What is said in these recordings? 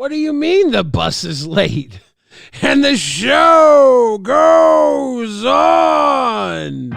What do you mean the bus is late? And the show goes on.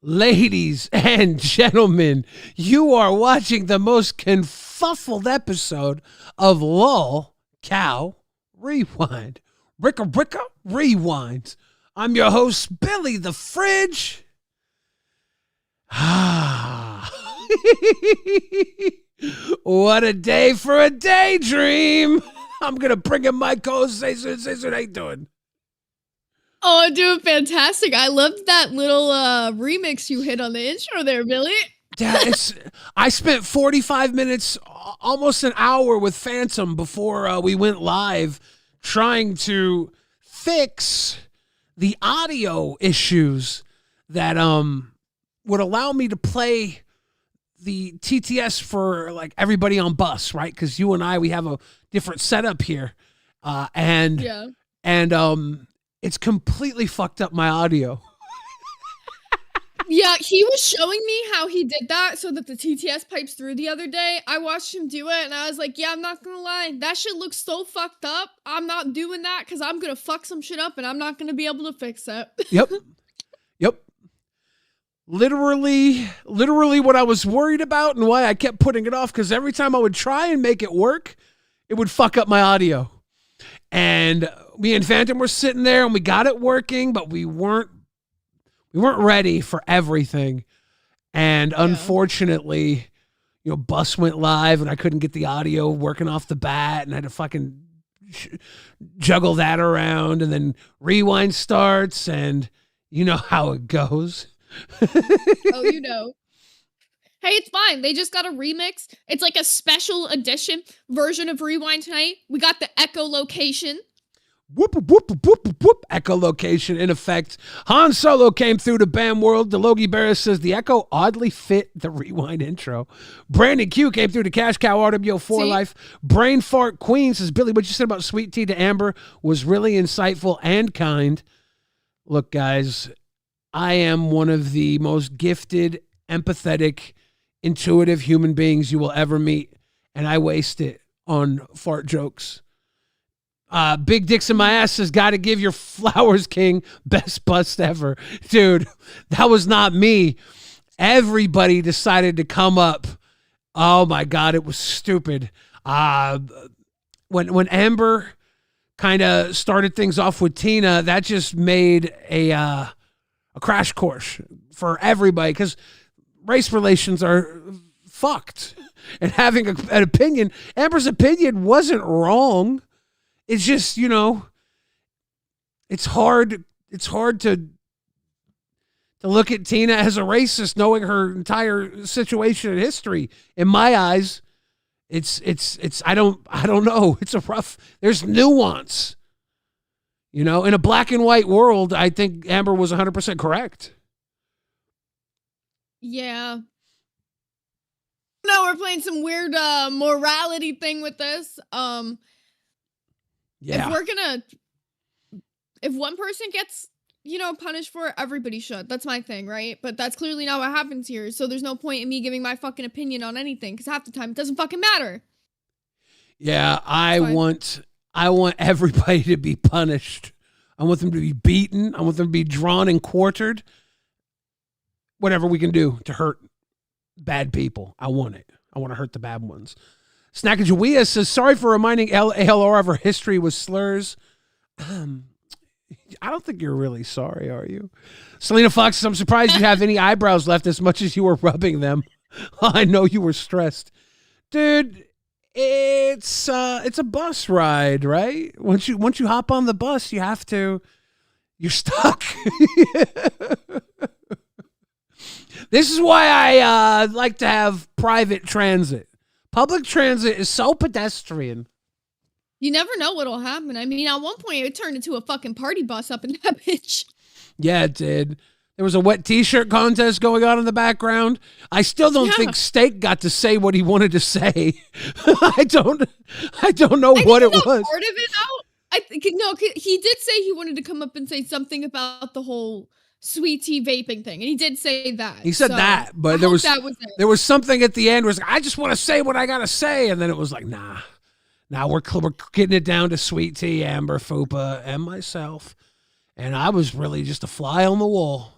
Ladies and gentlemen, you are watching the most confuffled episode of LolcowRewind. Ricka Rewinds. I'm your host, Billy the Fridge. What a day for a daydream. I'm going to bring in my co-host, Jason. How you doing? Oh, I'm doing fantastic. I loved that little remix you hit on the intro there, Billy. Yeah, I spent 45 minutes, almost an hour with Phantom before we went live trying to fix the audio issues that would allow me to play the TTS for like everybody on bus, right? Because you and I, we have a different setup here. And it's completely fucked up my audio. Yeah, he was showing me how he did that so that the TTS pipes through the other day. I watched him do it, and I was like, yeah, I'm not gonna lie. That shit looks so fucked up. I'm not doing that because I'm gonna fuck some shit up, and I'm not gonna be able to fix it. Yep. Literally what I was worried about and why I kept putting it off, because every time I would try and make it work, it would fuck up my audio. And me and Phantom were sitting there and we got it working, but we weren't ready for everything. And unfortunately, bus went live and I couldn't get the audio working off the bat, and I had to fucking juggle that around, and then Rewind starts, and you know how it goes. Oh, you know. Hey, it's fine. They just got a remix. It's like a special edition version of Rewind tonight. We got the echolocation. Whoop, whoop, whoop, whoop, whoop. Echolocation in effect. Han Solo came through the BAM world. The Logie Barris says the echo oddly fit the Rewind intro. Brandon Q came through the Cash Cow RWO4 Life. Brain Fart Queen says, Billy, what you said about Sweet Tea to Amber was really insightful and kind. Look, guys, I am one of the most gifted, empathetic, intuitive human beings you will ever meet, and I waste it on fart jokes. Big Dicks in My Ass says, gotta give your flowers, King. Best bust ever. Dude, that was not me. Everybody decided to come up. Oh my God, it was stupid. When Amber kind of started things off with Tina, that just made a crash course for everybody, because race relations are fucked. And having an opinion, Amber's opinion wasn't wrong. It's just, it's hard to look at Tina as a racist, knowing her entire situation and history. In my eyes, it's I don't know. It's there's nuance. In a black and white world, I think Amber was 100% correct. Yeah. No, we're playing some weird morality thing with this. Yeah. If one person gets, punished for it, everybody should. That's my thing, right? But that's clearly not what happens here. So there's no point in me giving my fucking opinion on anything, because half the time it doesn't fucking matter. Yeah, I want everybody to be punished. I want them to be beaten. I want them to be drawn and quartered. Whatever we can do to hurt bad people. I want it. I want to hurt the bad ones. Snackajawea says, sorry for reminding ALR of her history with slurs. I don't think you're really sorry, are you? Selena Fox says, I'm surprised you have any eyebrows left as much as you were rubbing them. I know you were stressed. Dude, it's a bus ride, right? Once you hop on the bus, you're stuck. This is why I like to have private transit. Public transit is so pedestrian. You never know what'll happen. I mean, at one point, it turned into a fucking party bus up in that bitch. Yeah, it did. There was a wet t-shirt contest going on in the background. I still don't think Steak got to say what he wanted to say. I don't know what it was. Part of it out. I think no, he did say he wanted to come up and say something about the whole sweet tea vaping thing, and he did say that. He said that, but there was something at the end where it's like, I just want to say what I gotta say, and then it was like, nah, we're getting it down to sweet tea, Amber, Fupa, and myself, and I was really just a fly on the wall.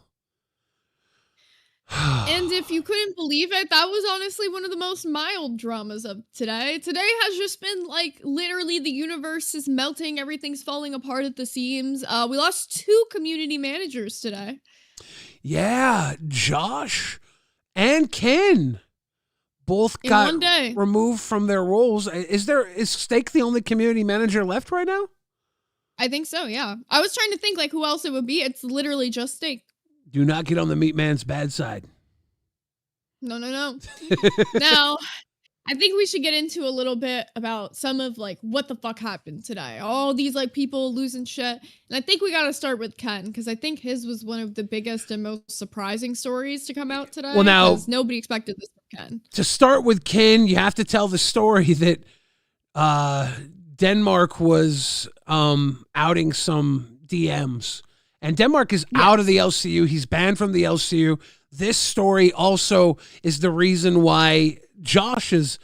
And if you couldn't believe it, that was honestly one of the most mild dramas of today. Today has just been like literally the universe is melting. Everything's falling apart at the seams. We lost 2 community managers today. Yeah, Josh and Ken both got removed from their roles. Is Steak the only community manager left right now? I think so, yeah. I was trying to think like who else it would be. It's literally just Steak. Do not get on the meat man's bad side. No. Now, I think we should get into a little bit about some of like what the fuck happened today. All these like people losing shit. And I think we got to start with Ken because I think his was one of the biggest and most surprising stories to come out today. Well, now nobody expected this from Ken. To start with Ken, you have to tell the story that Denmark was outing some DMs. And Denmark is out of the LCU. He's banned from the LCU. This story also is the reason why Josh has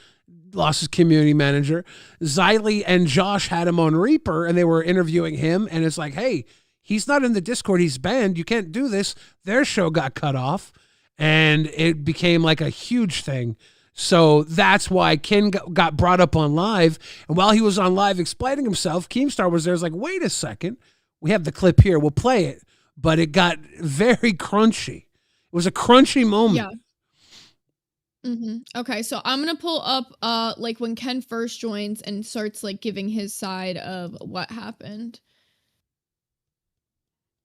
lost his community manager. Xylee and Josh had him on Reaper, and they were interviewing him. And it's like, hey, he's not in the Discord. He's banned. You can't do this. Their show got cut off, and it became like a huge thing. So that's why Ken got brought up on live. And while he was on live explaining himself, Keemstar was there. It's like, wait a second. We have the clip here. We'll play it. But it got very crunchy. It was a crunchy moment. Yeah. Okay, so I'm going to pull up like when Ken first joins and starts like giving his side of what happened.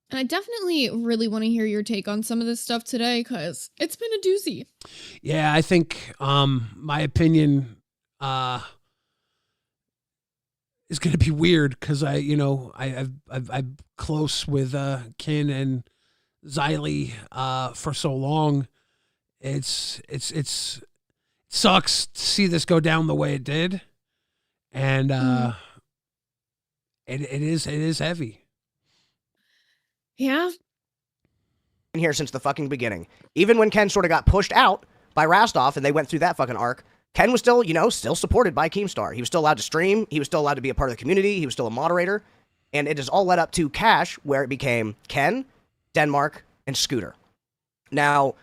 And I definitely really want to hear your take on some of this stuff today because it's been a doozy. Yeah, I think my opinion is going to be weird because I'm close with Ken and Xylee for so long. It sucks to see this go down the way it did, and it is heavy. Yeah. Been here since the fucking beginning. Even when Ken sort of got pushed out by Rastov and they went through that fucking arc, Ken was still, still supported by Keemstar. He was still allowed to stream. He was still allowed to be a part of the community. He was still a moderator. And it has all led up to Cash, where it became Ken, Denmark, and Scooter. Now,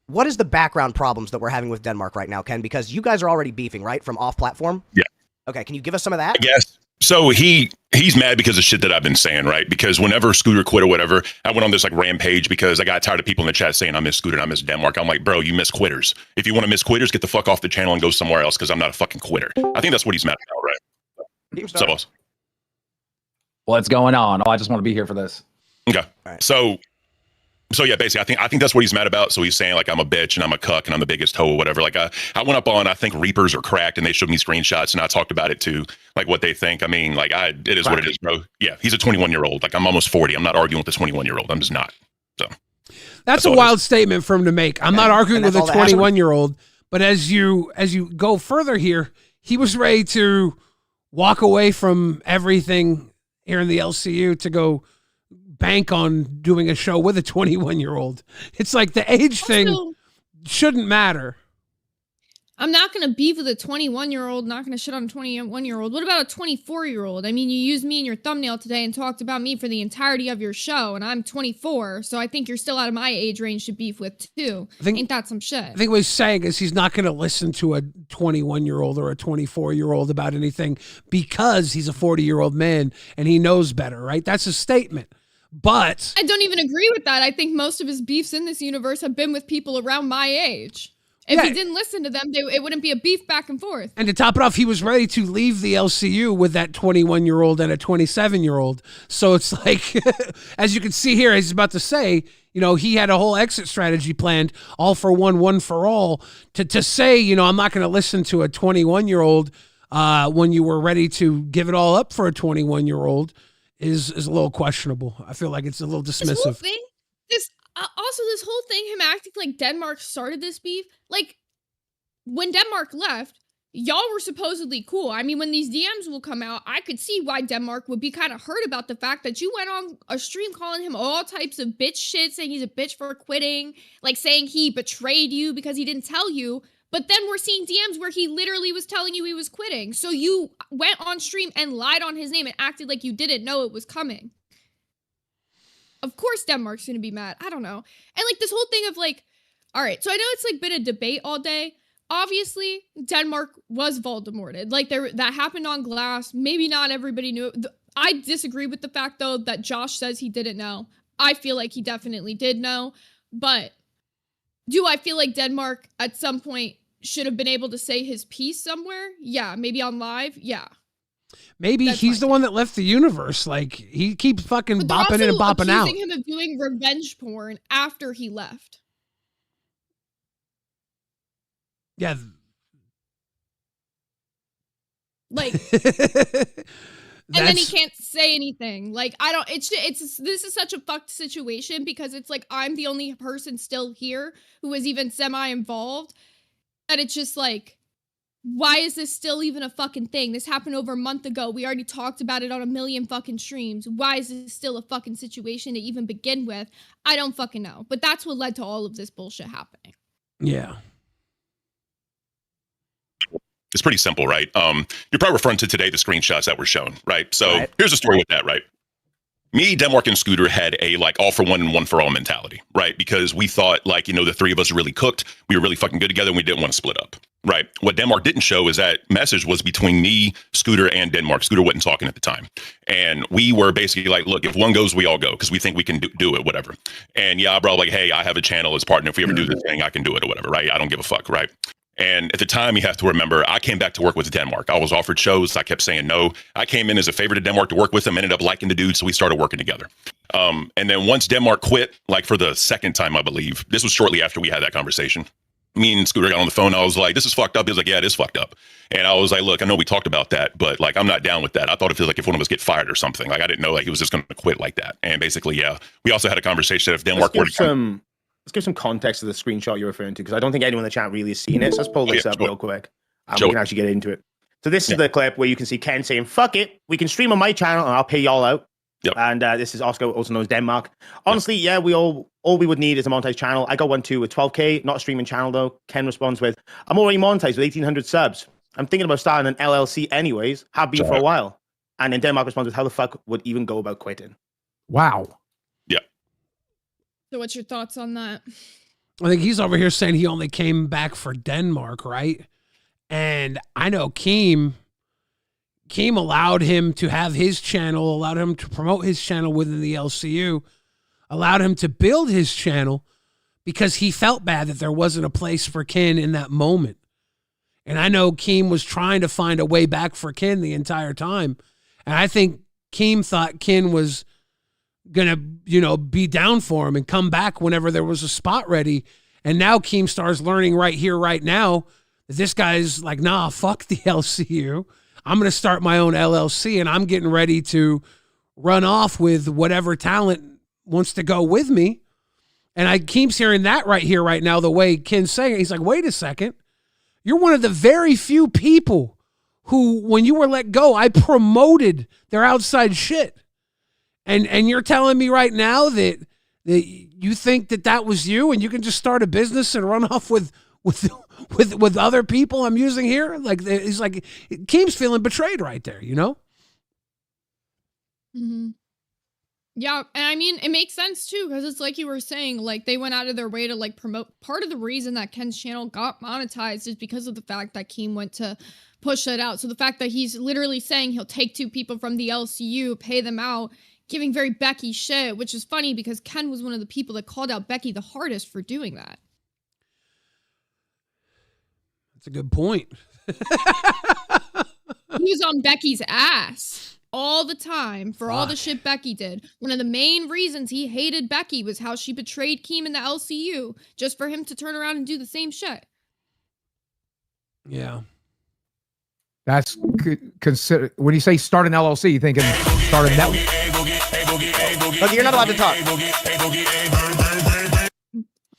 what is the background problems that we're having with Denmark right now, Ken? Because you guys are already beefing, right? From off-platform? Yeah. Okay, can you give us some of that? I guess. So he's mad because of shit that I've been saying, right? Because whenever Scooter quit or whatever, I went on this like rampage because I got tired of people in the chat saying I miss Scooter and I miss Denmark. I'm like, bro, you miss quitters. If you want to miss quitters, get the fuck off the channel and go somewhere else because I'm not a fucking quitter. I think that's what he's mad about, right? What's up, boss? What's going on? Oh, I just want to be here for this. Okay. Right. So yeah, basically, I think that's what he's mad about. So he's saying like I'm a bitch and I'm a cuck and I'm the biggest hoe or whatever. Like I went up on, I think Reapers are cracked and they showed me screenshots and I talked about it too, like what they think. I mean, like it is what it is, bro. Yeah, he's a 21-year-old. Like I'm almost 40. I'm not arguing with a 21-year-old. I'm just not. So that's a wild statement for him to make. I'm not arguing with a 21-year-old, but as you go further here, he was ready to walk away from everything here in the LCU to go bank on doing a show with a 21-year-old. It's like the age thing shouldn't matter. I'm not going to beef with a 21-year-old, not going to shit on a 21-year-old. What about a 24-year-old? I mean, you used me in your thumbnail today and talked about me for the entirety of your show, and I'm 24, so I think you're still out of my age range to beef with, too. Ain't that some shit? I think what he's saying is he's not going to listen to a 21-year-old or a 24-year-old about anything because he's a 40-year-old man and he knows better, right? That's his statement. But I don't even agree with that. I think most of his beefs in this universe have been with people around my age. If he didn't listen to them, it wouldn't be a beef back and forth. And to top it off, he was ready to leave the LCU with that 21-year-old and a 27-year-old. So it's like, as you can see here, as he's about to say, you know, he had a whole exit strategy planned, all for one, one for all. To say, you know, I'm not going to listen to a 21-year-old when you were ready to give it all up for a 21-year-old is a little questionable. I feel like it's a little dismissive. This whole thing, this whole thing, him acting like Denmark started this beef, like, when Denmark left, y'all were supposedly cool. I mean, when these DMs will come out, I could see why Denmark would be kind of hurt about the fact that you went on a stream calling him all types of bitch shit, saying he's a bitch for quitting, like saying he betrayed you because he didn't tell you. But then we're seeing DMs where he literally was telling you he was quitting. So you went on stream and lied on his name and acted like you didn't know it was coming. Of course Denmark's gonna be mad. I don't know. And like this whole thing of like, all right, so I know it's like been a debate all day. Obviously, Denmark was Voldemorted. Like that happened on Glass. Maybe not everybody knew it. I disagree with the fact though that Josh says he didn't know. I feel like he definitely did know. But do I feel like Denmark at some point should have been able to say his piece somewhere? Yeah, maybe on live. Yeah. Maybe he's the one that left the universe. Like, he keeps fucking bopping in and bopping out. Accusing him of doing revenge porn after he left. Yeah. Like, and then he can't say anything. Like, I don't, this is such a fucked situation because it's like, I'm the only person still here who is even semi-involved. And it's just like, why is this still even a fucking thing? This happened over a month ago. We already talked about it on a million fucking streams. Why is this still a fucking situation to even begin with? I don't fucking know. But that's what led to all of this bullshit happening. Yeah. It's pretty simple, right? You're probably referring to today the screenshots that were shown, right? So here's the story with that, right? Me, Denmark, and Scooter had a like all for one and one for all mentality, right? Because we thought like, you know, the three of us really cooked. We were really fucking good together and we didn't want to split up, right? What Denmark didn't show is that message was between me, Scooter, and Denmark. Scooter wasn't talking at the time. And we were basically like, look, if one goes, we all go because we think we can do it, whatever. And yeah, bro, like, hey, I have a channel as partner. If we ever do this thing, I can do it or whatever, right? I don't give a fuck, right? And at the time, you have to remember, I came back to work with Denmark. I was offered shows. I kept saying no. I came in as a favor to Denmark to work with him, ended up liking the dude, so we started working together. And then once Denmark quit, like for the second time, I believe, this was shortly after we had that conversation. Me and Scooter got on the phone. I was like, this is fucked up. He was like, yeah, it is fucked up. And I was like, look, I know we talked about that, but like, I'm not down with that. I thought it feels like if one of us get fired or something. Like, I didn't know like he was just going to quit like that. And basically, yeah, we also had a conversation if Denmark were to Let's give some context to the screenshot you're referring to, because I don't think anyone in the chat really has seen it. So let's pull this up real quick. We can actually get into it. So this is the clip where you can see Ken saying, fuck it, we can stream on my channel and I'll pay y'all out. Yep. And this is Oscar, also known as Denmark. Honestly, yeah, all we would need is a monetized channel. I got one too with 12K, not a streaming channel though. Ken responds with, I'm already monetized with 1,800 subs. I'm thinking about starting an LLC anyways, have been for a while. And then Denmark responds with, how the fuck would even go about quitting? Wow. Yeah. So what's your thoughts on that? I think he's over here saying he only came back for Denmark, right? And I know Keem allowed him to have his channel, allowed him to promote his channel within the LCU, allowed him to build his channel because he felt bad that there wasn't a place for Ken in that moment. And I know Keem was trying to find a way back for Ken the entire time. And I think Keem thought Ken was gonna, you know, be down for him and come back whenever there was a spot ready. And now Keemstar's learning right here, right now, that this guy's like, nah, fuck the LCU. I'm gonna start my own LLC and I'm getting ready to run off with whatever talent wants to go with me. And I keeps hearing that right here, right now, the way Ken's saying it. He's like, wait a second. You're one of the very few people who, when you were let go, I promoted their outside shit. And you're telling me right now that you think that was you and you can just start a business and run off with with other people I'm using here. Like, he's like, Keem's feeling betrayed right there, you know? Mm-hmm. Yeah, and I mean, it makes sense too, because it's like you were saying, like, they went out of their way to, like, promote. Part of the reason that Ken's channel got monetized is because of the fact that Keem went to push it out. So the fact that he's literally saying he'll take 2 people from the LCU, pay them out, giving very Becky shit, which is funny because Ken was one of the people that called out Becky the hardest for doing that. That's a good point. He was on Becky's ass all the time for all the shit Becky did. One of the main reasons he hated Becky was how she betrayed Keem in the LCU just for him to turn around and do the same shit. Yeah. That's consider. When you say start an LLC, you thinking start a network? Look, you're not allowed to talk.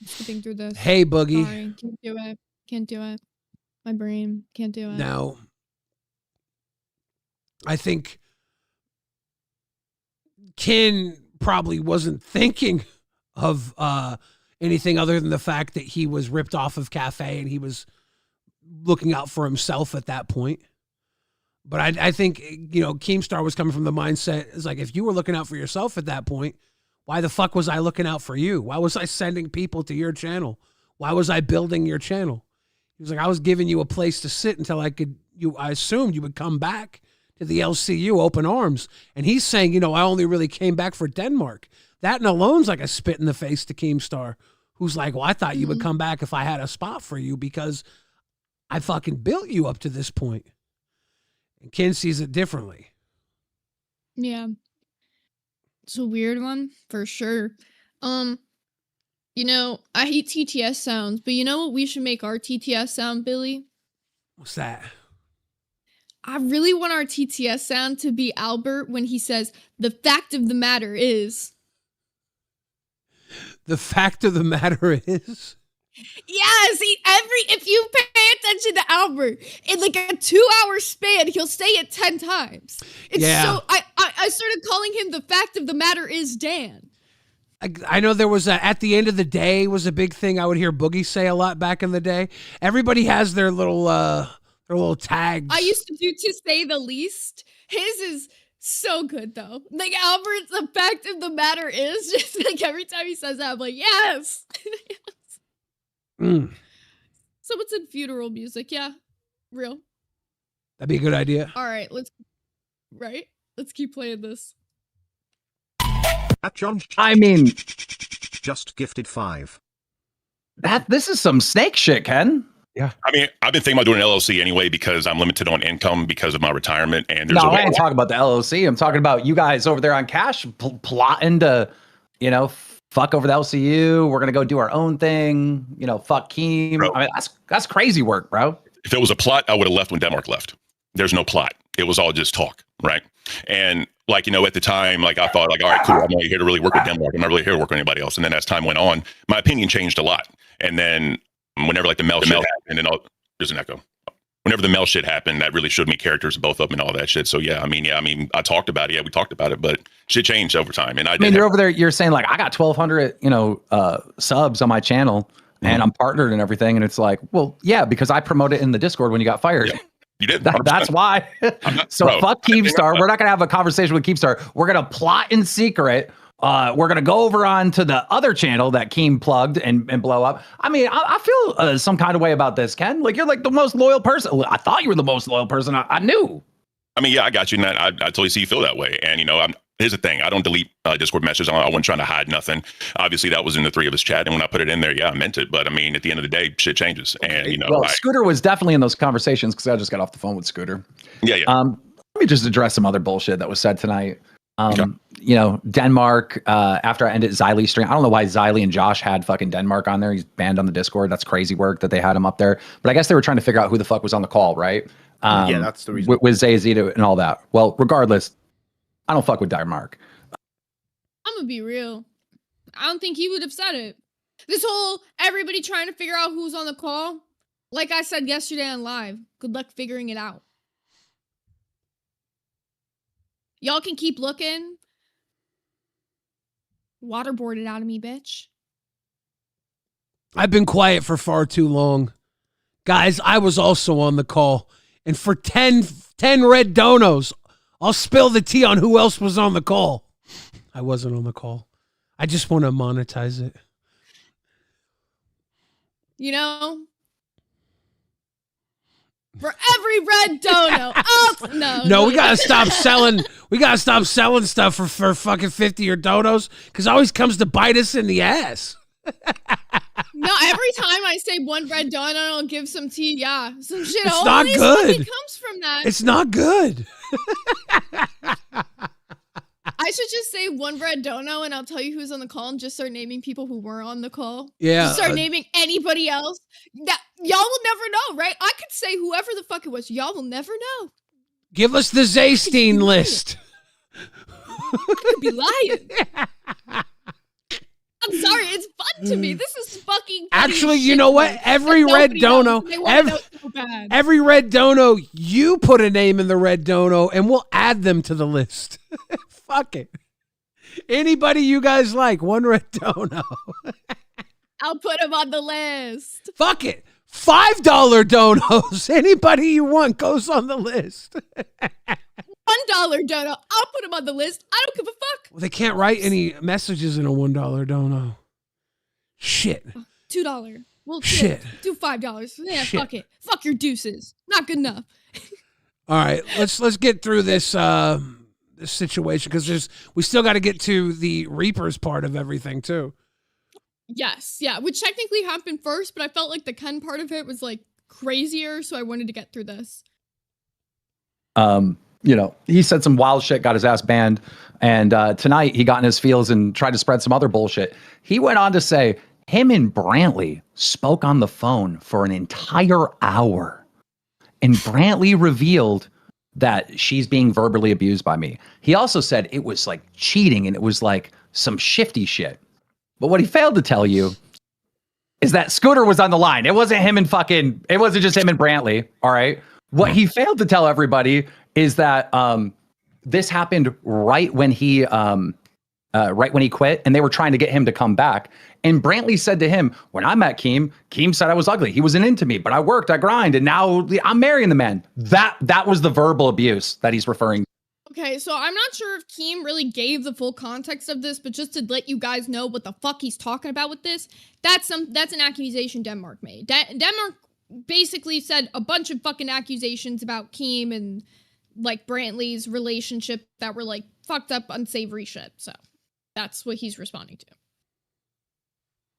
Skipping through this. Hey, Boogie. Sorry, can't do it. Can't do it. My brain can't do it. Now, I think Ken probably wasn't thinking of anything other than the fact that he was ripped off of Cafe and he was looking out for himself at that point. But I think, you know, Keemstar was coming from the mindset, it's like, if you were looking out for yourself at that point, why the fuck was I looking out for you? Why was I sending people to your channel? Why was I building your channel? He was like, I was giving you a place to sit until I assumed you would come back to the LCU open arms. And he's saying, you know, I only really came back for Denmark. That and alone's like a spit in the face to Keemstar, who's like, well, I thought you would come back if I had a spot for you because I fucking built you up to this point. And Ken sees it differently. Yeah. It's a weird one, for sure. You know, I hate TTS sounds, but you know what we should make our TTS sound, Billy? What's that? I really want our TTS sound to be Albert when he says, the fact of the matter is. The fact of the matter is. Yes, if you pay attention to Albert, in like a 2-hour span, he'll say it 10 times. It's so I started calling him the fact of the matter is Dan. I know there was at the end of the day was a big thing I would hear Boogie say a lot back in the day. Everybody has their little tags. I used to do to say the least. His is so good though. Like Albert's the fact of the matter is just like every time he says that, I'm like, yes. Mm. So it's in funeral music, yeah. Real. That'd be a good idea. All right, let's keep playing this. At John, I mean, just gifted 5. this is some snake shit, Ken. I mean, I've been thinking about doing an LLC anyway because I'm limited on income because of my retirement. And there's No, a way. I ain't talking about the LLC. I'm talking about you guys over there on Cash plotting to, you know, fuck over the LCU. We're gonna go do our own thing. You know, fuck Keem. Bro. I mean, that's crazy work, bro. If it was a plot, I would have left when Denmark left. There's no plot. It was all just talk, right? And like, you know, at the time, like I thought like, all right, cool. I'm only here to really work with Denmark. I'm not really here to work with anybody else. And then as time went on, my opinion changed a lot. And then whenever like the Mel shit happened, and then there's an echo. Whenever the Mel shit happened, that really showed me characters of both of them and all that shit. So yeah, I mean, I talked about it. Yeah, we talked about it, but shit changed over time. And I mean, you're over there. You're saying like, I got 1,200, you know, subs on my channel, and I'm partnered and everything. And it's like, well, yeah, because I promoted it in the Discord when you got fired. Yeah. You did. That's why. So fuck Keemstar. We're not gonna have a conversation with Keemstar. We're gonna plot in secret. We're gonna go over on to the other channel that Keem plugged and blow up. I mean, I feel some kind of way about this, Ken. Like you're like the most loyal person. I thought you were the most loyal person I knew. I mean, yeah, I got you. And I totally see you feel that way. And you know, here's the thing. I don't delete Discord messages. I wasn't trying to hide nothing. Obviously, that was in the 3 of us chat. And when I put it in there, yeah, I meant it. But I mean, at the end of the day, shit changes. And, you know, well, Scooter was definitely in those conversations because I just got off the phone with Scooter. Yeah. Let me just address some other bullshit that was said tonight. Okay. You know, Denmark, after I ended Xylee's stream, I don't know why Xylee and Josh had fucking Denmark on there. He's banned on the Discord. That's crazy work that they had him up there. But I guess they were trying to figure out who the fuck was on the call, right? Yeah, that's the reason. With Zayzita and all that. Well, regardless, I don't fuck with Denmark. I'm gonna be real. I don't think he would have said it. This whole everybody trying to figure out who's on the call, like I said yesterday on live, good luck figuring it out. Y'all can keep looking. Waterboard it out of me, bitch. I've been quiet for far too long Guys, I was also on the call. And for 10 red donos, I'll spill the tea on who else was on the call. I wasn't on the call. I just want to monetize it. You know, for every red dono. Oh, no, we gotta stop selling. We gotta stop selling stuff for fucking 50 or donos, because it always comes to bite us in the ass. No, every time I say one red donut, I'll give some tea. Yeah, some shit. It's not good. Comes from that. It's not good. I should just say one red dono, and I'll tell you who's on the call, and just start naming people who were on the call. Yeah. Just start naming anybody else. That y'all will never know, right? I could say whoever the fuck it was. Y'all will never know. Give us the Zaystine list. I could be lying. I'm sorry, it's fun to me. This is fucking funny. Actually, you know what? Every red dono, every red dono, you put a name in the red dono, and we'll add them to the list. Fuck it. Anybody you guys like, one red dono. I'll put them on the list. Fuck it. $5 donos. Anybody you want goes on the list. $1 dono. I'll put them on the list. I don't give a fuck. Well, they can't write any messages in a $1 dono. Shit. $2. Well, shit. Do $5. Yeah, shit. Fuck it. Fuck your deuces. Not good enough. All right, let's get through this this situation, because we still got to get to the Reapers part of everything too. Yes, yeah, which technically happened first, but I felt like the Ken part of it was like crazier, so I wanted to get through this. You know, he said some wild shit, got his ass banned, and tonight he got in his feels and tried to spread some other bullshit. He went on to say him and Brantley spoke on the phone for an entire hour, and Brantley revealed that she's being verbally abused by me. He also said it was like cheating and it was like some shifty shit. But what he failed to tell you is that Scooter was on the line. It wasn't just him and Brantley, all right? What he failed to tell everybody is that this happened right when he quit, and they were trying to get him to come back. And Brantley said to him, when I met Keem said I was ugly. He wasn't into me, but I worked, I grind, and now I'm marrying the man. That was the verbal abuse that he's referring to. Okay, so I'm not sure if Keem really gave the full context of this, but just to let you guys know what the fuck he's talking about with this, that's an accusation Denmark made. Denmark basically said a bunch of fucking accusations about Keem and like Brantley's relationship that were like fucked up, unsavory shit. So that's what he's responding to.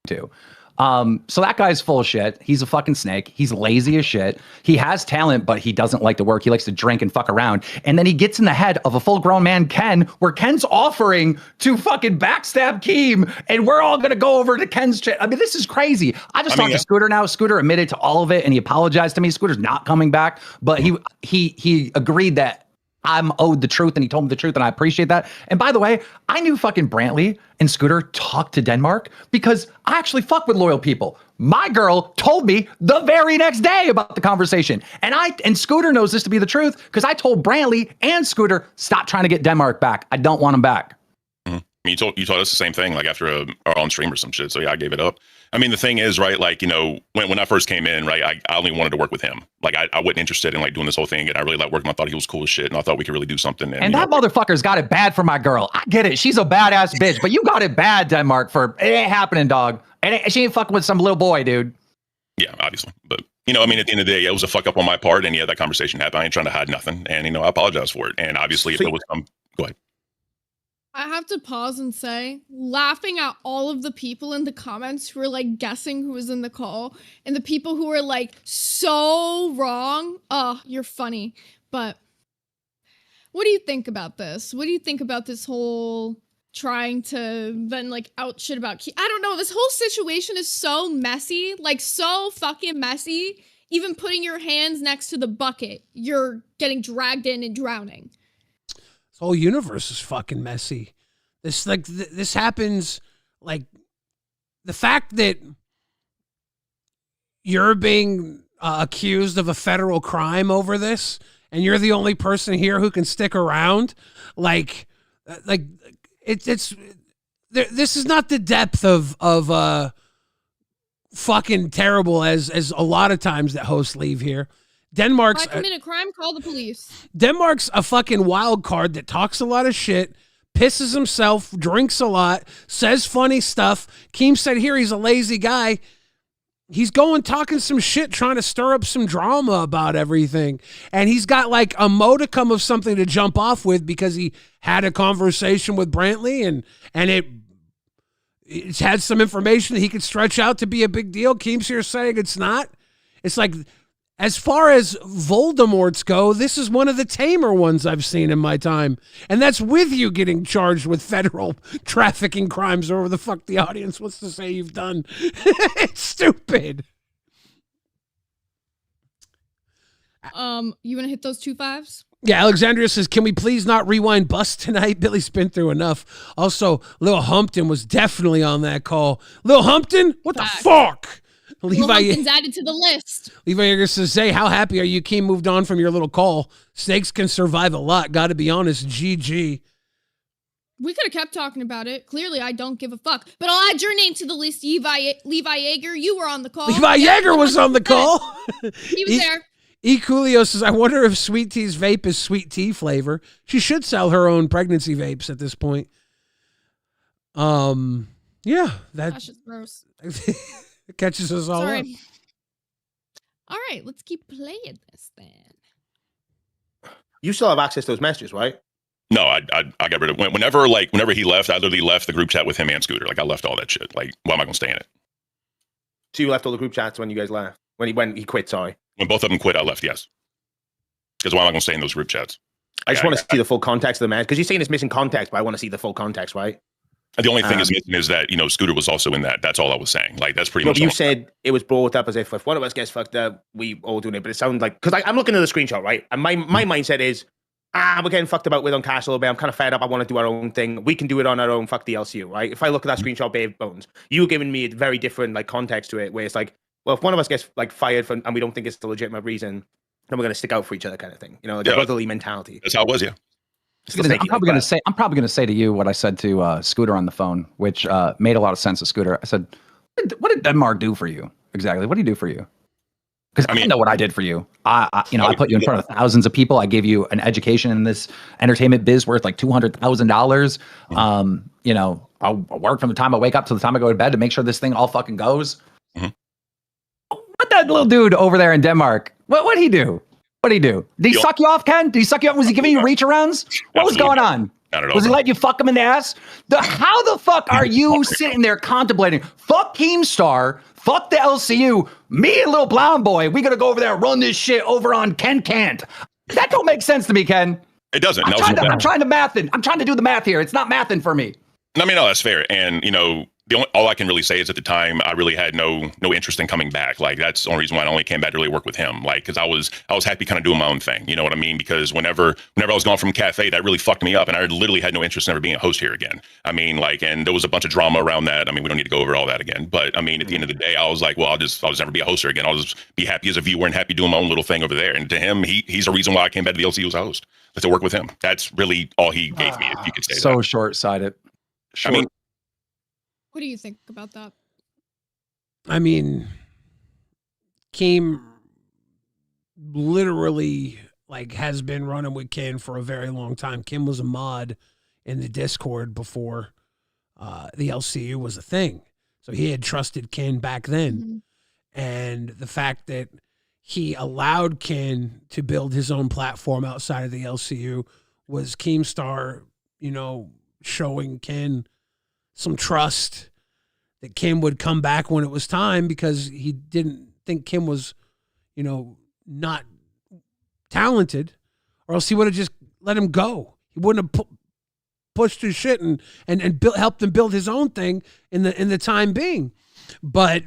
So that guy's full of shit. He's a fucking snake. He's lazy as shit. He has talent, but he doesn't like to work. He likes to drink and fuck around. And then he gets in the head of a full-grown man, Ken, where Ken's offering to fucking backstab Keem, and we're all gonna go over to Ken's shit. I mean, this is crazy. I talked to Scooter now. Scooter admitted to all of it, and he apologized to me. Scooter's not coming back, but he agreed that I'm owed the truth, and he told me the truth, and I appreciate that. And by the way, I knew fucking Brantley and Scooter talked to Denmark because I actually fuck with loyal people. My girl told me the very next day about the conversation. And Scooter knows this to be the truth because I told Brantley and Scooter, stop trying to get Denmark back. I don't want him back. Mm-hmm. You told us the same thing, like after our own stream or some shit. So yeah, I gave it up. I mean, the thing is, right, like, you know, when I first came in, right, I only wanted to work with him. Like, I wasn't interested in, like, doing this whole thing, and I really liked working. I thought he was cool as shit, and I thought we could really do something. And that motherfucker's got it bad for my girl. I get it. She's a badass bitch, but you got it bad, Denmark, for it ain't happening, dog. She ain't fucking with some little boy, dude. Yeah, obviously. But, you know, I mean, at the end of the day, it was a fuck up on my part, and yeah, that conversation happened. I ain't trying to hide nothing, and, you know, I apologize for it. And obviously, if there was some... Go ahead. I have to pause and say, laughing at all of the people in the comments who were like guessing who was in the call, and the people who were like so wrong. Oh, you're funny. But what do you think about this? What do you think about this whole trying to then like out shit about I don't know. This whole situation is so messy, like so fucking messy. Even putting your hands next to the bucket, you're getting dragged in and drowning. The whole universe is fucking messy. This happens, like, the fact that you're being accused of a federal crime over this, and you're the only person here who can stick around, this is not the depth of fucking terrible as a lot of times that hosts leave here. Denmark's If I commit a crime, call the police. Denmark's a fucking wild card that talks a lot of shit, pisses himself, drinks a lot, says funny stuff. Keem said here he's a lazy guy. He's going talking some shit, trying to stir up some drama about everything. And he's got like a modicum of something to jump off with because he had a conversation with Brantley and it's had some information that he could stretch out to be a big deal. Keem's here saying it's not. It's like, as far as Voldemorts go, this is one of the tamer ones I've seen in my time. And that's with you getting charged with federal trafficking crimes or whatever the fuck the audience wants to say you've done. It's stupid. You want to hit those 2 5s? Yeah, Alexandria says, can we please not rewind bust tonight? Billy's been through enough. Also, Lil Humpton was definitely on that call. Lil Humpton? What the fuck? Humpton's added to the list. Levi Yeager says, Zay, how happy are you? Keem moved on from your little call. Snakes can survive a lot. Got to be honest. GG. We could have kept talking about it. Clearly, I don't give a fuck. But I'll add your name to the list, Levi Yeager. You were on the call. Levi Yeager was on the call. He was there. E. Coolio says, I wonder if Sweet Tea's vape is sweet tea flavor. She should sell her own pregnancy vapes at this point. Yeah. That's just gross. It catches us all up. All right, let's keep playing this then. You still have access to those messages, right? No, I got rid of whenever he left, I literally left the group chat with him and Scooter. Like I left all that shit. Like, why am I gonna stay in it? So you left all the group chats when you guys left? When he quit, sorry. When both of them quit, I left, yes. Because why am I gonna stay in those group chats? I just want to see the full context of the message. Because you're saying it's missing context, but I want to see the full context, right? The only thing is missing is that, Scooter was also in that. That's all I was saying. Like, that's pretty much you said it was brought up as if one of us gets fucked up, we all doing it. But it sounds like, because I'm looking at the screenshot, right? And my mindset is, we're getting fucked about with on Cash a little bit. I'm kind of fed up. I want to do our own thing. We can do it on our own. Fuck the LCU, right? If I look at that screenshot, bare bones, you were giving me a very different like context to it, where it's like, well, if one of us gets like fired for, and we don't think it's a legitimate reason, then we're going to stick out for each other kind of thing. Like a brotherly mentality. That's how it was, yeah. I'm probably going to say to you what I said to Scooter on the phone, which made a lot of sense to Scooter. I said, "What did Denmark do for you exactly? What did he do for you?" Because I know what I did for you. I put you in front of thousands of people. I gave you an education in this entertainment biz worth like $200,000. I work from the time I wake up to the time I go to bed to make sure this thing all fucking goes. Mm-hmm. What that little dude over there in Denmark? What'd he do? What'd he do? Did he suck you off, Ken? Did he suck you off? Was he giving you reach arounds? What was going on? Not at all. Was he letting you fuck him in the ass? How the fuck are you sitting there contemplating? Fuck Keemstar. Fuck the LCU. Me and little brown boy, we gotta go over there and run this shit over on Ken Can't. That don't make sense to me, Ken. It doesn't. I'm trying to do the math here. It's not mathing for me. I mean, no, that's fair. And, all I can really say is at the time, I really had no interest in coming back. Like, that's the only reason why I only came back to really work with him. Like, because I was happy kind of doing my own thing. You know what I mean? Because whenever I was gone from Cafe, that really fucked me up. And I literally had no interest in ever being a host here again. I mean, like, and there was a bunch of drama around that. I mean, we don't need to go over all that again. But I mean, at the end of the day, I was like, well, I'll just never be a host here again. I'll just be happy as a viewer and happy doing my own little thing over there. And to him, he's the reason why I came back to the LCU as a host. To work with him. That's really all he gave me, if you could say so that. Short-sighted. I mean, what do you think about that? I mean, Keem literally has been running with Ken for a very long time. Kim was a mod in the Discord before the LCU was a thing. So he had trusted Ken back then. Mm-hmm. And the fact that he allowed Ken to build his own platform outside of the LCU was Keemstar, showing Ken some trust that Kim would come back when it was time, because he didn't think Kim was, not talented, or else he would have just let him go. He wouldn't have pushed his shit and helped him build his own thing in the time being. But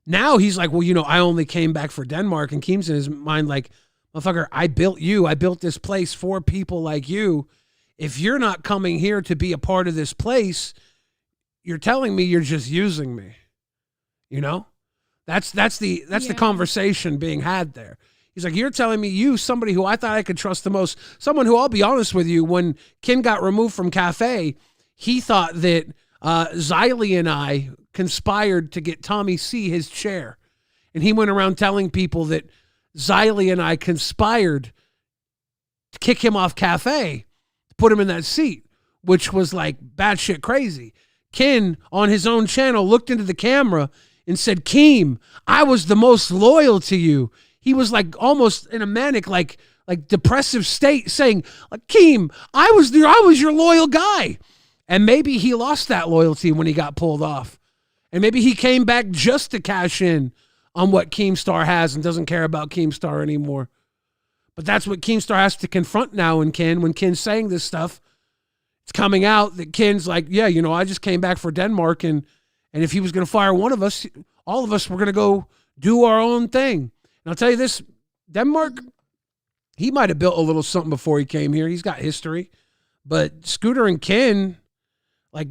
now he's like, well, I only came back for Denmark, and Keem's in his mind like, motherfucker, I built you. I built this place for people like you. If you're not coming here to be a part of this place, you're telling me you're just using me. That's the conversation being had there. He's like, you're telling me somebody who I thought I could trust the most, someone who, I'll be honest with you, when Ken got removed from Cafe, he thought that Xylee and I conspired to get Tommy C his chair. And he went around telling people that Xylee and I conspired to kick him off Cafe, to put him in that seat, which was like batshit crazy. Ken, on his own channel, looked into the camera and said, Keem, I was the most loyal to you. He was like almost in a manic, like depressive state, saying, like, Keem, I was your loyal guy. And maybe he lost that loyalty when he got pulled off. And maybe he came back just to cash in on what Keemstar has and doesn't care about Keemstar anymore. But that's what Keemstar has to confront now. And Ken, when Ken's saying this stuff, it's coming out that Ken's like, yeah, you know, I just came back for Denmark, and if he was going to fire one of us, all of us were going to go do our own thing. And I'll tell you this, Denmark, he might have built a little something before he came here. He's got history. But Scooter and Ken, like,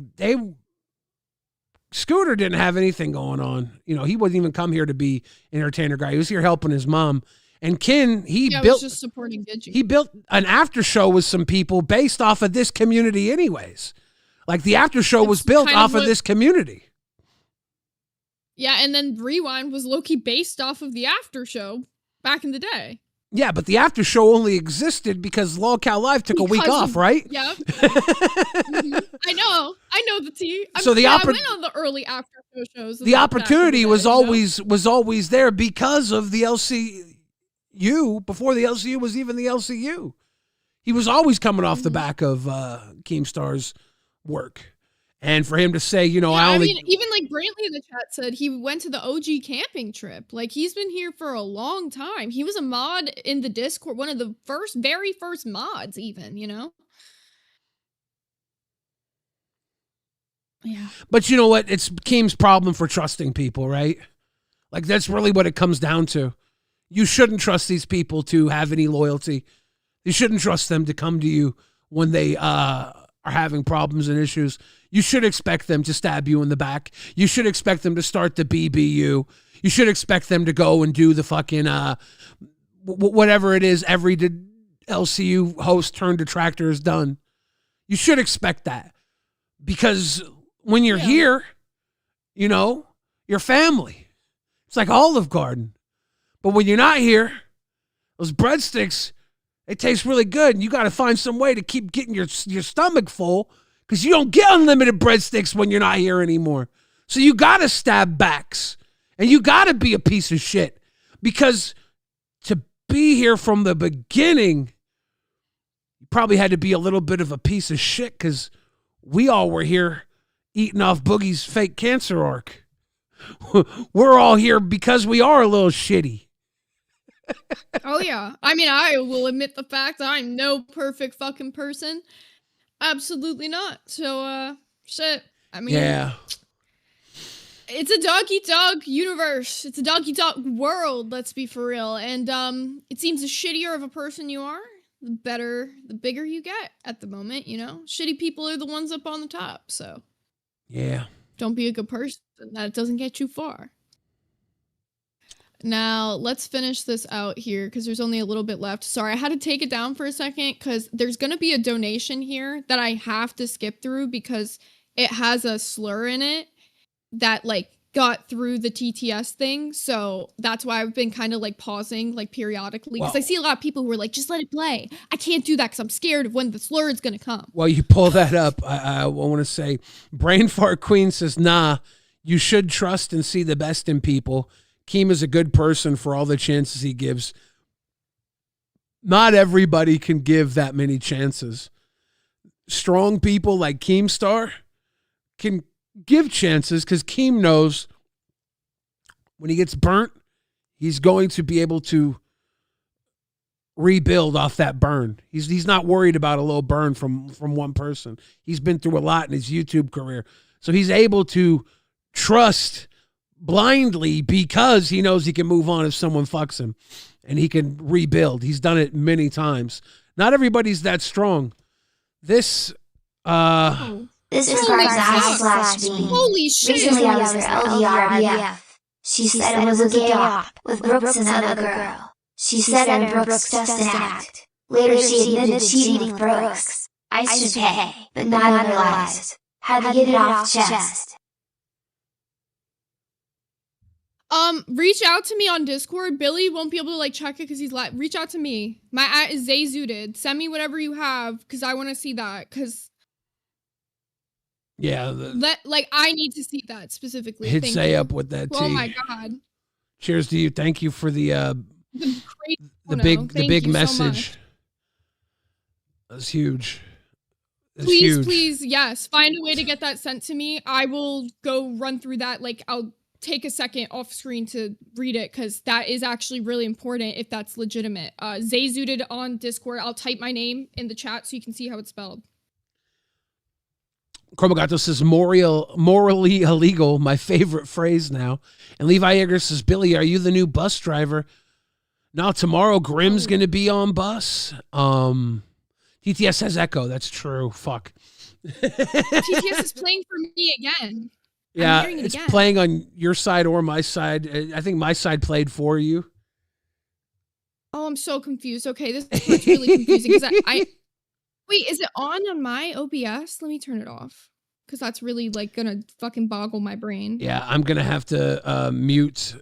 Scooter didn't have anything going on. You know, he wouldn't even come here to be an entertainer guy. He was here helping his mom. And Ken, he built was just supporting Digi. He built an after show with some people based off of this community anyways. Like, the after show was built off of this community. Yeah, and then Rewind was low-key based off of the after show back in the day. Yeah, but the after show only existed because Lolcow Live took a week off, right? Yeah. I know the tea. So I went on the early after show shows. The opportunity was always there because of the LCU, before the LCU was even the LCU. He was always coming off the back of Keemstar's work. And for him to say, you know, I mean, even like Brantley in the chat said he went to the OG camping trip. Like, he's been here for a long time. He was a mod in the Discord, one of the very first mods even, you know? Yeah. But you know what? It's Keem's problem for trusting people, right? Like, that's really what it comes down to. You shouldn't trust these people to have any loyalty. You shouldn't trust them to come to you when they are having problems and issues. You should expect them to stab you in the back. You should expect them to start the BBU. You should expect them to go and do the fucking whatever it is every LCU host turned detractor has done. You should expect that. Because when you're here, you know, you're family. It's like Olive Garden. But when you're not here, those breadsticks, they taste really good, and you got to find some way to keep getting your stomach full, because you don't get unlimited breadsticks when you're not here anymore. So you got to stab backs, and you got to be a piece of shit, because to be here from the beginning, you probably had to be a little bit of a piece of shit, because we all were here eating off Boogie's fake cancer arc. We're all here because we are a little shitty. Oh, yeah. I mean, I will admit the fact that I'm no perfect fucking person. Absolutely not. So, shit. I mean, yeah. It's a dog-eat-dog universe. It's a dog-eat-dog world, let's be for real. And, it seems the shittier of a person you are, the bigger you get at the moment, you know? Shitty people are the ones up on the top, so. Yeah. Don't be a good person. That doesn't get you far. Now, let's finish this out here because there's only a little bit left. Sorry, I had to take it down for a second because there's going to be a donation here that I have to skip through because it has a slur in it that, like, got through the TTS thing. So that's why I've been kind of, like, pausing, like, periodically. Because I see a lot of people who are like, just let it play. I can't do that because I'm scared of when the slur is going to come. Well, you pull that up. I want to say, Brain Fart Queen says, nah, you should trust and see the best in people. Keem is a good person for all the chances he gives. Not everybody can give that many chances. Strong people like Keemstar can give chances because Keem knows when he gets burnt, he's going to be able to rebuild off that burn. He's not worried about a little burn from one person. He's been through a lot in his YouTube career. So he's able to trust blindly because he knows he can move on if someone fucks him and he can rebuild. He's done it many times. Not everybody's that strong. This This is /bean. Holy shit. Recently I was her LDRBF. She said it was a gay op with Brooks and another girl. She said it Brooks just an act. Later she admitted cheating with Brooks. I should pay, but not in her lives. Had to get it off chest. Reach out to me on Discord. Billy won't be able to like check it because he's live. Reach out to me. My @ is Zayzooted. Send me whatever you have because I want to see that. Because Yeah. I need to see that specifically. Hit Thank Zay you. up with that tea. Oh my god. Cheers to you. Thank you for the Thank big you so message. much. That's huge. That's Please, huge. please, yes. Find a way to get that sent to me. I will go run through that. Like, I'll take a second off screen to read it because that is actually really important if that's legitimate. Zayzooted on Discord. I'll type my name in the chat so you can see how it's spelled. Chromogato says morally illegal, my favorite phrase now. And Levi Egger says, Billy, are you the new bus driver? No, tomorrow Grimm's gonna be on bus. TTS has echo. That's true. Fuck. TTS is playing for me again. Yeah, I'm hearing it it's again. playing on your side or my side. I think my side played for you. Oh, I'm so confused. Okay, this part's really confusing because wait, is it on my OBS? Let me turn it off because that's really like gonna fucking boggle my brain. Yeah, I'm gonna have to mute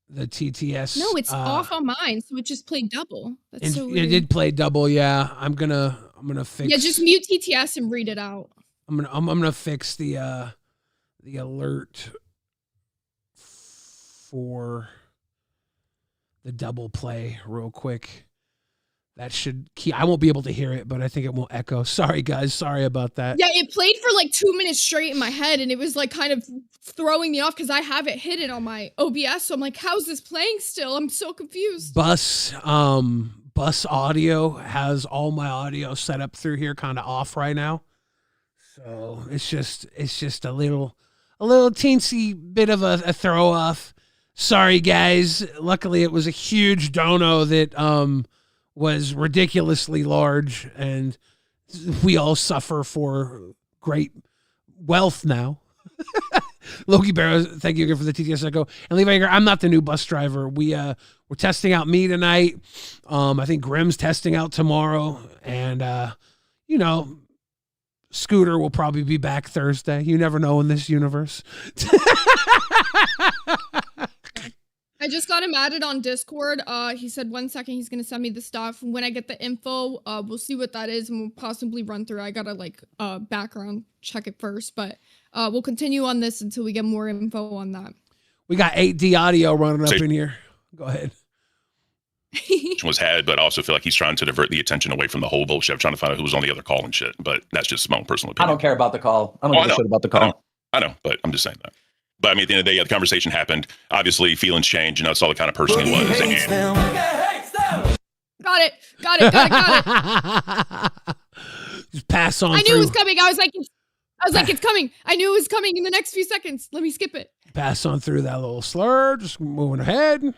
the TTS. No, it's off on mine, so it just played double. That's and so it weird. did play double. Yeah, I'm gonna fix. Yeah, just mute TTS and read it out. I'm gonna fix the alert for the double play real quick. That should I won't be able to hear it, but I think it won't echo. Sorry guys, sorry about that. Yeah, it played for like 2 minutes straight in my head, and it was like kind of throwing me off because I have it hidden on my OBS. So I'm like, how's this playing still? I'm so confused. Bus audio has all my audio set up through here kind of off right now. So it's just a little teensy bit of a throw off. Sorry guys. Luckily it was a huge dono that was ridiculously large, and we all suffer for great wealth now. Loki Barrow, thank you again for the TTS Echo. And Levi, I'm not the new bus driver. We're testing out me tonight. I think Grimm's testing out tomorrow, and Scooter will probably be back Thursday. You never know in this universe. I just got him added on Discord. He said 1 second he's gonna send me the stuff. When I get the info, we'll see what that is and we'll possibly run through. I gotta background check it first, but we'll continue on this until we get more info on that. We got 8D audio running up in here. Go ahead. Was had, but I also feel like he's trying to divert the attention away from the whole bullshit of trying to find out who was on the other call and shit. But that's just my own personal opinion. I don't care about the call. I don't give a shit about the call. I know, but I'm just saying that. But I mean, at the end of the day, the conversation happened. Obviously, feelings change, and that's all the kind of person he was. Got it. Just pass on. I knew it was coming. I was like, it's coming. I knew it was coming in the next few seconds. Let me skip it. Pass on through that little slur. Just moving ahead.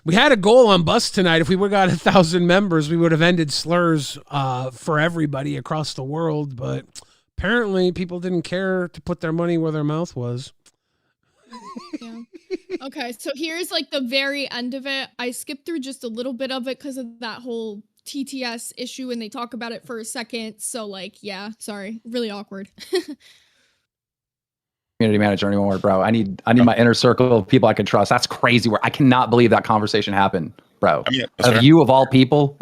We had a goal on bus tonight. If we would have got 1,000 members, we would have ended slurs for everybody across the world. But apparently, people didn't care to put their money where their mouth was. Yeah. Okay, so here's like the very end of it. I skipped through just a little bit of it because of that whole TTS issue, and they talk about it for a second. So yeah, sorry, really awkward. Community manager anymore, bro. I need my inner circle of people I can trust. That's crazy. Where I cannot believe that conversation happened, bro. I mean, you of all people,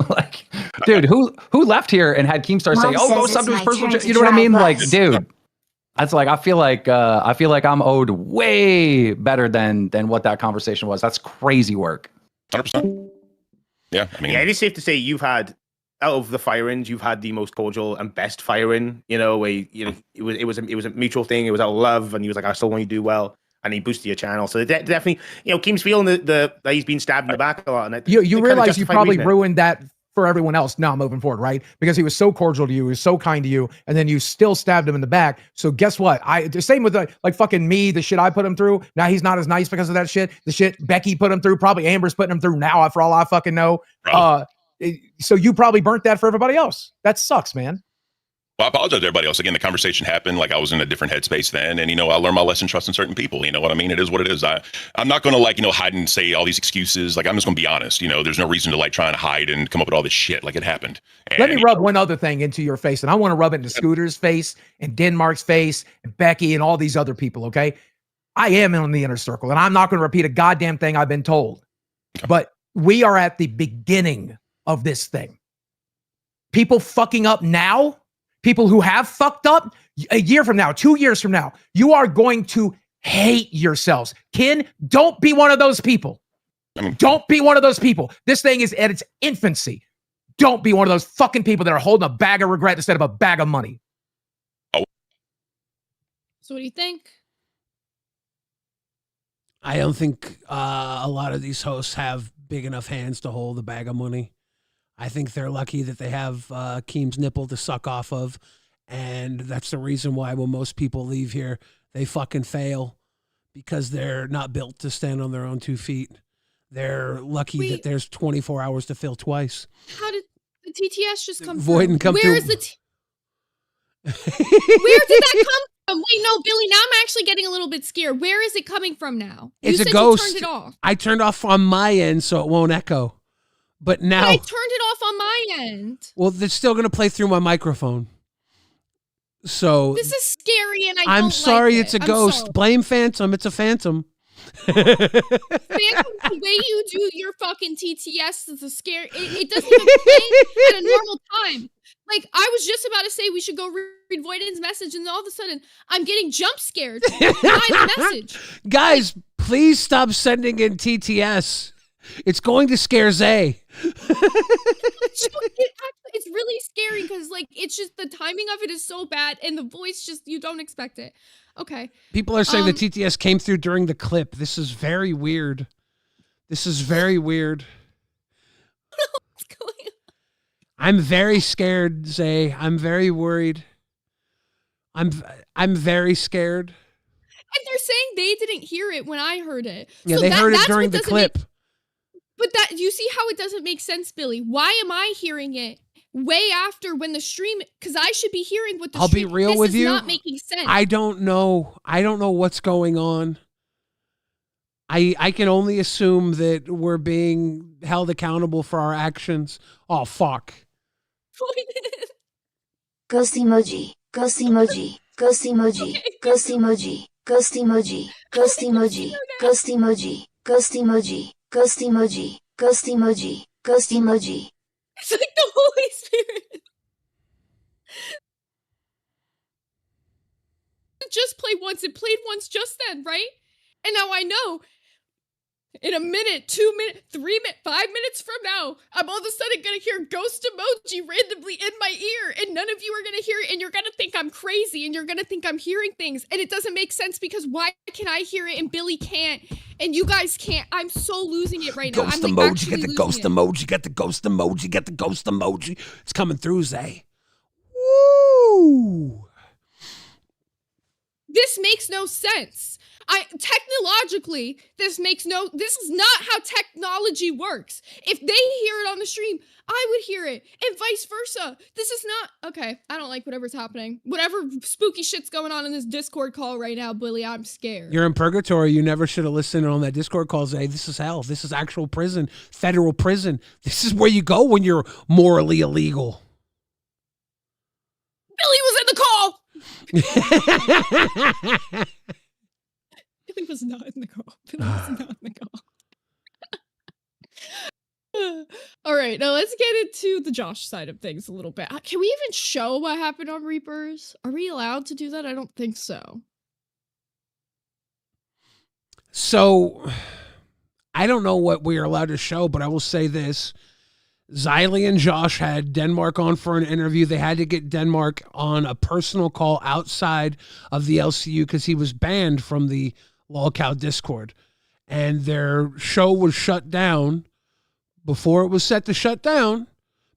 dude, who left here and had Keemstar say, "Oh, go sub to his personal," you know what I mean? Dude, that's I feel like I'm owed way better than what that conversation was. That's crazy work. 100%. Yeah, I mean, it is safe to say you've had, out of the fire-ins, you've had the most cordial and best fire-in. Where it was a mutual thing. It was out of love, and he was like, "I still want you to do well," and he boosted your channel. So definitely, Keem's feeling that he's been stabbed in the back a lot. And you realize you probably ruined that for everyone else now moving forward, right? Because he was so cordial to you, he was so kind to you, and then you still stabbed him in the back. So guess what? The same with fucking me, the shit I put him through. Now he's not as nice because of that shit. The shit Becky put him through, probably Amber's putting him through now, for all I fucking know. So you probably burnt that for everybody else. That sucks, man. Well, I apologize to everybody else. Again, the conversation happened. I was in a different headspace then, and I learned my lesson, trusting certain people. You know what I mean? It is what it is. I'm not going to hide and say all these excuses. I'm just going to be honest. There's no reason to try and hide and come up with all this shit. It happened. And, let me rub one other thing into your face, and I want to rub it into Scooter's face and Denmark's face and Becky and all these other people. Okay, I am in the inner circle, and I'm not going to repeat a goddamn thing I've been told. But we are at the beginning of this thing. People fucking up now, people who have fucked up a year from now, 2 years from now, you are going to hate yourselves. Ken, don't be one of those people. Don't be one of those people. This thing is at its infancy. Don't be one of those fucking people that are holding a bag of regret instead of a bag of money. So what do you think? I don't think a lot of these hosts have big enough hands to hold a bag of money. I think they're lucky that they have Keem's nipple to suck off of. And that's the reason why when most people leave here, they fucking fail because they're not built to stand on their own 2 feet. They're lucky that there's 24 hours to fill twice. How did the TTS just come Void through? and come Where through. is the Where did that come from? Wait, no, Billy, now I'm actually getting a little bit scared. Where is it coming from now? It's you a said ghost. You turned it off. I turned off on my end so it won't echo. But now But I turned it off on my end. well, it's still going to play through my microphone. So This is scary and I'm don't sorry like it's a I'm ghost. sorry. Blame Phantom. It's a phantom. Phantom, the way you do your fucking TTS is a scare. It doesn't even play at a normal time. Like, I was just about to say we should go read Voiden's message, and all of a sudden, I'm getting jump scared by the message. Guys, please stop sending in TTS. It's going to scare Zay. It's really scary because, like, it's just the timing of it is so bad, and the voice just, you don't expect it. Okay. People are saying the TTS came through during the clip. This is very weird. This is very weird. What's going on? I'm very scared, Zay. I'm very worried. I'm very scared. And they're saying they didn't hear it when I heard it. Yeah, So they heard it that's during what the doesn't clip. But that, you see how it doesn't make sense, Billy? Why am I hearing it way after when the stream? Because I should be hearing what the I'll stream. be real this with is you. Not making sense. I don't know. I don't know what's going on. I can only assume that we're being held accountable for our actions. Oh, fuck. Ghost emoji, ghost emoji, ghost emoji, ghost emoji, ghost emoji, ghost emoji, ghost emoji, ghost emoji, ghost emoji, ghost emoji, ghost emoji. It's like the Holy Spirit. It just played once. It played once just then, right? And now I know. In a minute, 2 minutes, 3 minutes, 5 minutes from now, I'm all of a sudden gonna hear ghost emoji randomly in my ear, and none of you are gonna hear it, and you're gonna think I'm crazy, and you're gonna think I'm hearing things, and it doesn't make sense because why can I hear it and Billy can't, and you guys can't? I'm so losing it right now. Ghost I'm like emoji, get the actually ghost losing it. emoji, get the ghost emoji, get the ghost emoji. It's coming through, Zay. Woo! This makes no sense. Technologically, this is not how technology works. If they hear it on the stream, I would hear it, and vice versa. This is not, okay, I don't like whatever's happening. Whatever spooky shit's going on in this Discord call right now, Billy, I'm scared. You're in purgatory. You never should have listened on that Discord call, Zay. This is hell. This is actual prison, federal prison. This is where you go when you're morally illegal. Billy was in the call! Billy was not in the call. Billy was not in the call. All right, now let's get into the Josh side of things a little bit. Can we even show what happened on Reapers? Are we allowed to do that? I don't think so. So, I don't know what we are allowed to show, but I will say this. Xylee and Josh had Denmark on for an interview. They had to get Denmark on a personal call outside of the LCU because he was banned from the LolcowRewind Discord. And their show was shut down before it was set to shut down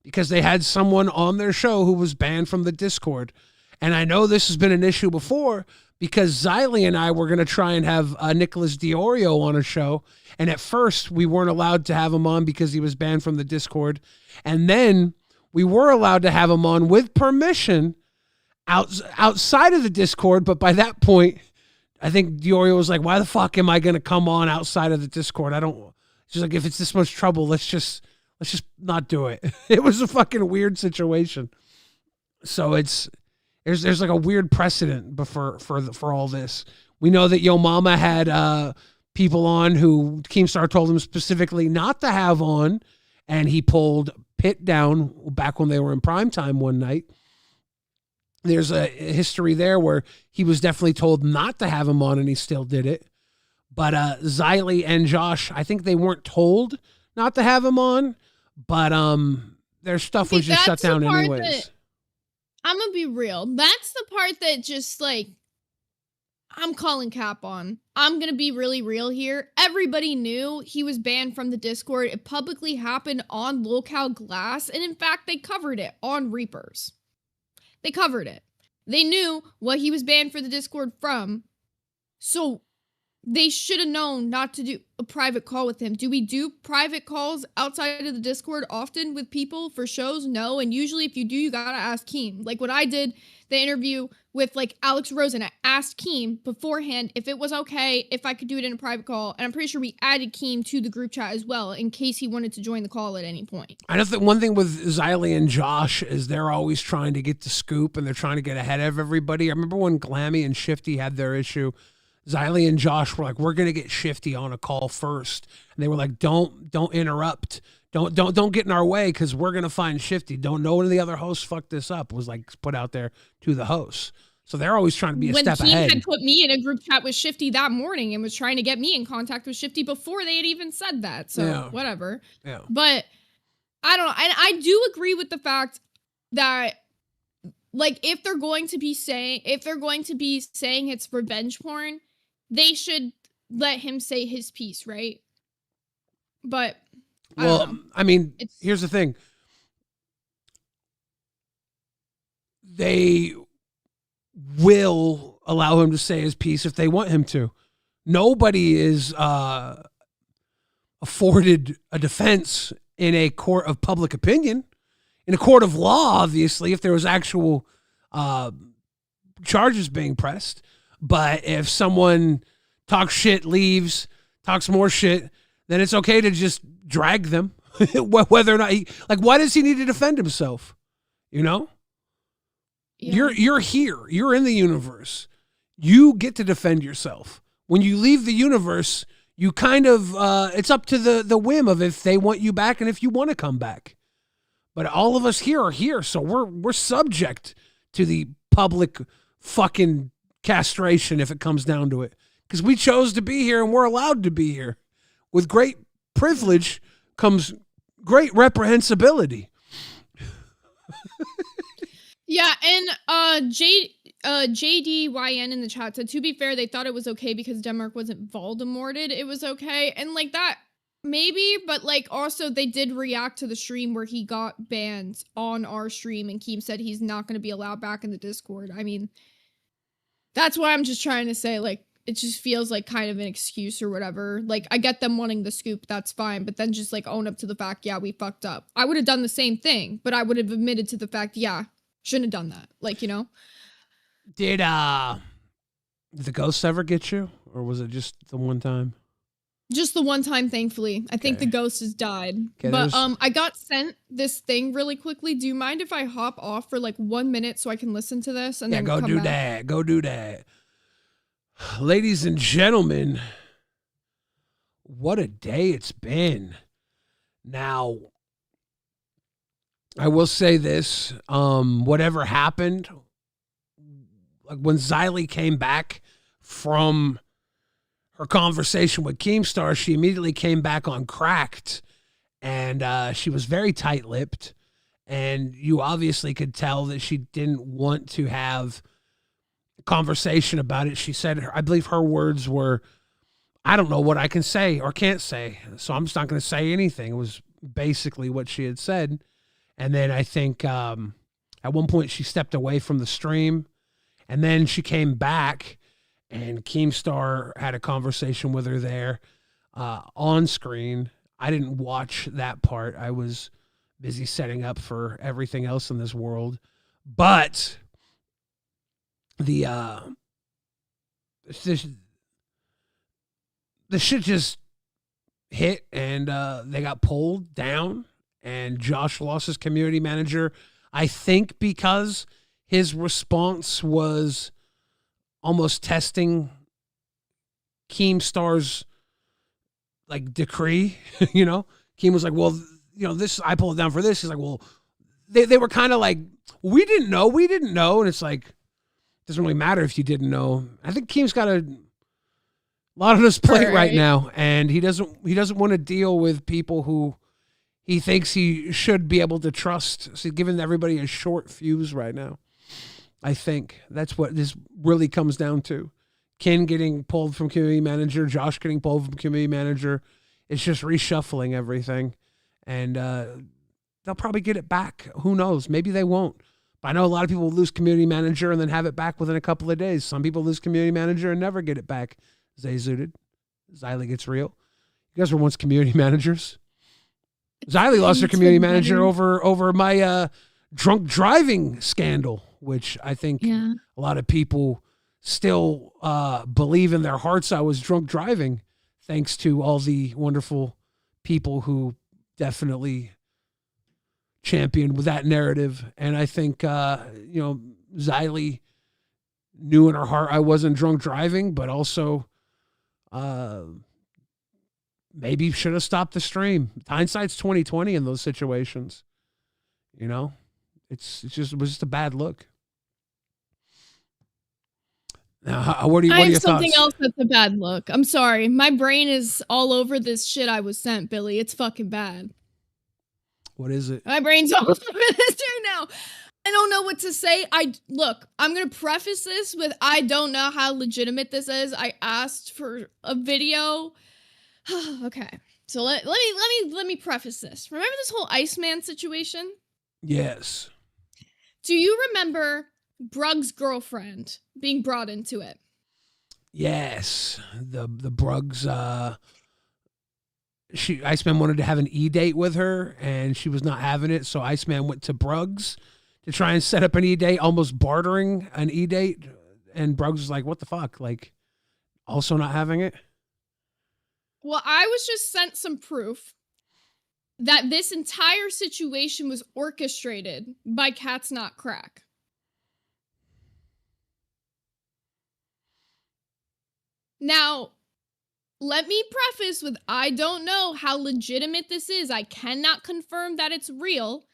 because they had someone on their show who was banned from the Discord. And I know this has been an issue before because Xylee and I were going to try and have Nicholas Diorio on a show. And at first, we weren't allowed to have him on because he was banned from the Discord. And then we were allowed to have him on with permission outside of the Discord. But by that point, I think Diorio was like, why the fuck am I going to come on outside of the Discord? She's like, if it's this much trouble, let's just not do it. It was a fucking weird situation. So there's like a weird precedent for all this We know that Yo Mama had people on who Keemstar told him specifically not to have on, and he pulled Pitt down back when they were in primetime one night. There's a history there where he was definitely told not to have him on, and he still did it. But Xylee and Josh, I think they weren't told not to have him on, but their stuff was just shut down anyways. I'm gonna be real. That's the part that just like I'm calling cap on. I'm gonna be really real here. Everybody knew he was banned from the Discord. It publicly happened on Lolcow Glass, and in fact, they covered it on Reapers. They covered it. They knew what he was banned for the Discord from, so they should have known not to do a private call with him. Do we do private calls outside of the Discord often with people for shows? No. And usually if you do, you gotta ask Keem. Like when I did the interview with like Alex Rosen, I asked Keem beforehand if it was okay, if I could do it in a private call. And I'm pretty sure we added Keem to the group chat as well in case he wanted to join the call at any point. I know that one thing with Xylee and Josh is they're always trying to get the scoop and they're trying to get ahead of everybody. I remember when Glammy and Shifty had their issue. Xylee and Josh were like, we're going to get Shifty on a call first. And they were like, don't interrupt. Don't get in our way because we're going to find Shifty. Don't know when the other hosts fucked this up was like put out there to the hosts. So they're always trying to be a step ahead. When Keem had put me in a group chat with Shifty that morning and was trying to get me in contact with Shifty before they had even said that. So whatever. Yeah. But I don't know. And I do agree with the fact that like if they're going to be saying it's revenge porn, they should let him say his piece, right? But I mean, here's the thing. They will allow him to say his piece if they want him to. Nobody is afforded a defense in a court of public opinion. In a court of law, obviously, if there was actual charges being pressed. But if someone talks shit, leaves, talks more shit, then it's okay to just drag them. Whether or not why does he need to defend himself? You know? Yeah. You're here. You're in the universe. You get to defend yourself. When you leave the universe, you kind of it's up to the whim of if they want you back and if you want to come back. But all of us here are here, so we're subject to the public fucking castration if it comes down to it, because we chose to be here and we're allowed to be here. With great privilege comes great reprehensibility. Yeah, and JDYN in the chat said, to be fair, they thought it was okay because Denmark wasn't Voldemorted. It was okay. And like that, maybe, but like also they did react to the stream where he got banned on our stream and Keem said he's not going to be allowed back in the Discord. I mean, that's why I'm just trying to say, like, it just feels like kind of an excuse or whatever. Like, I get them wanting the scoop, that's fine, but then just like own up to the fact, yeah, we fucked up. I would have done the same thing, but I would have admitted to the fact, yeah, shouldn't have done that. Like, you know? Did the ghosts ever get you? Or was it just the one time? Just the one time, thankfully. I think the ghost has died. Okay, but I got sent this thing really quickly. Do you mind if I hop off for like 1 minute so I can listen to this? And then go come do back? that. Go do that. Ladies and gentlemen, what a day it's been. Now, I will say this. Whatever happened, like when Xylee came back from her conversation with Keemstar, she immediately came back on Cracked, and she was very tight-lipped, and you obviously could tell that she didn't want to have a conversation about it. She said, I believe her words were, I don't know what I can say or can't say, so I'm just not going to say anything. It was basically what she had said. And then I think at one point she stepped away from the stream, and then she came back, and Keemstar had a conversation with her there on screen. I didn't watch that part. I was busy setting up for everything else in this world. But the shit just hit, and they got pulled down, and Josh lost his community manager, I think because his response was almost testing Keemstar's like decree, Keem was like, well, this, I pulled it down for this. He's like, well, they were kind of like, we didn't know. And it's like, doesn't really matter if you didn't know. I think Keem's got a lot on his plate right now, and he doesn't want to deal with people who he thinks he should be able to trust. So he's giving everybody a short fuse right now. I think that's what this really comes down to. Ken getting pulled from community manager, Josh getting pulled from community manager. It's just reshuffling everything, and they'll probably get it back. Who knows? Maybe they won't. But I know a lot of people lose community manager and then have it back within a couple of days. Some people lose community manager and never get it back. Zay Zooted. Xylee gets real. You guys were once community managers. Xylee lost her community manager over my drunk driving scandal, which I think a lot of people still believe in their hearts I was drunk driving, thanks to all the wonderful people who definitely championed with that narrative. And I think, Xylee knew in her heart I wasn't drunk driving, but also maybe should have stopped the stream. Hindsight's 20/20 in those situations. It was just a bad look. Now, what are your thoughts? Something else that's a bad look. I'm sorry. My brain is all over this shit I was sent, Billy. It's fucking bad. What is it? My brain's all over this right now. I don't know what to say. I'm going to preface this with I don't know how legitimate this is. I asked for a video. Okay. So let me preface this. Remember this whole Iceman situation? Yes. Do you remember Brug's girlfriend being brought into it? Yes. The Brug's Iceman wanted to have an E-date with her, and she was not having it, so Iceman went to Brug's to try and set up an E-date, almost bartering an E-date, and Brug's was like, what the fuck? Like, also not having it? Well, I was just sent some proof that this entire situation was orchestrated by Cat's Not Crack. Now, let me preface with I don't know how legitimate this is. I cannot confirm that it's real.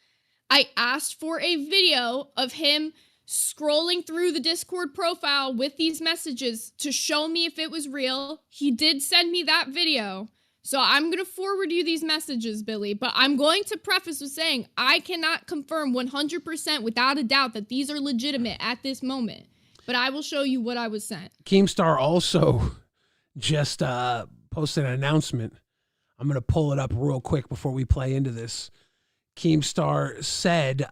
I asked for a video of him scrolling through the Discord profile with these messages to show me if it was real. He did send me that video. So I'm going to forward you these messages, Billy. But I'm going to preface with saying I cannot confirm 100% without a doubt that these are legitimate at this moment. But I will show you what I was sent. Keemstar also just posted an announcement. I'm going to pull it up real quick before we play into this. Keemstar said,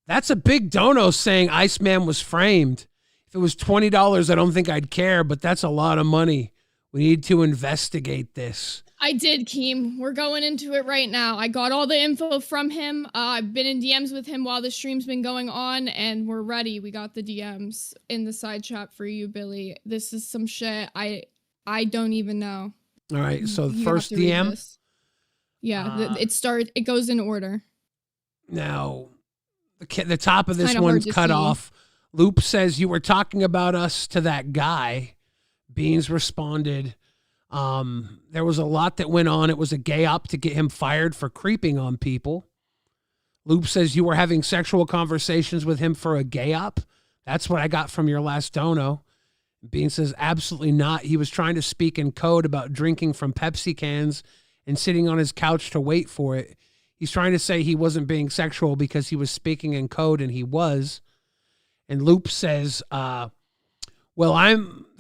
that's a big dono saying Iceman was framed. If it was $20, I don't think I'd care, but that's a lot of money. We need to investigate this. I did, Keem. We're going into it right now. I got all the info from him. I've been in DMs with him while the stream's been going on, and we're ready. We got the DMs in the side chat for you, Billy. This is some shit I don't even know. All right, so the first DM? Yeah, it goes in order. Now, the top of this one's cut off. Loop says, you were talking about us to that guy. Beans responded, there was a lot that went on. It was a gay op to get him fired for creeping on people. Loop says you were having sexual conversations with him for a gay op. That's what I got from your last dono. Beans says absolutely not. He was trying to speak in code about drinking from Pepsi cans and sitting on his couch to wait for it. He's trying to say he wasn't being sexual because he was speaking in code, and he was. And Loop says, the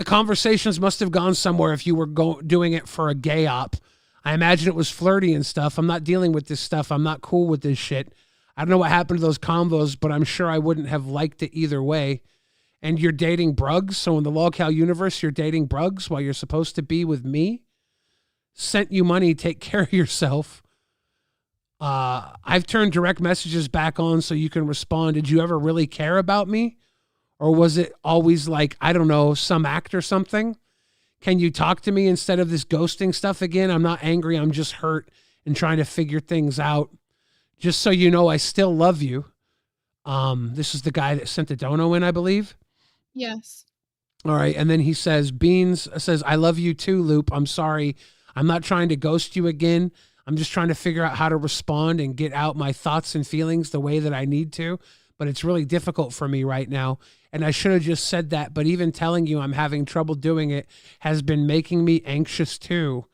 conversations must have gone somewhere if you were doing it for a gay op. I imagine it was flirty and stuff. I'm not dealing with this stuff. I'm not cool with this shit. I don't know what happened to those combos, but I'm sure I wouldn't have liked it either way. And you're dating Bruggs? So in the LolCow universe, you're dating Bruggs while you're supposed to be with me? Sent you money. Take care of yourself. I've turned direct messages back on so you can respond. Did you ever really care about me? Or was it always like, I don't know, some act or something? Can you talk to me instead of this ghosting stuff again? I'm not angry. I'm just hurt and trying to figure things out. Just so you know, I still love you. This is the guy that sent the dono in, I believe. Yes. All right. And then he says, Beans says, I love you too, Loop. I'm sorry. I'm not trying to ghost you again. I'm just trying to figure out how to respond and get out my thoughts and feelings the way that I need to. But it's really difficult for me right now. And I should have just said that. But even telling you I'm having trouble doing it has been making me anxious too.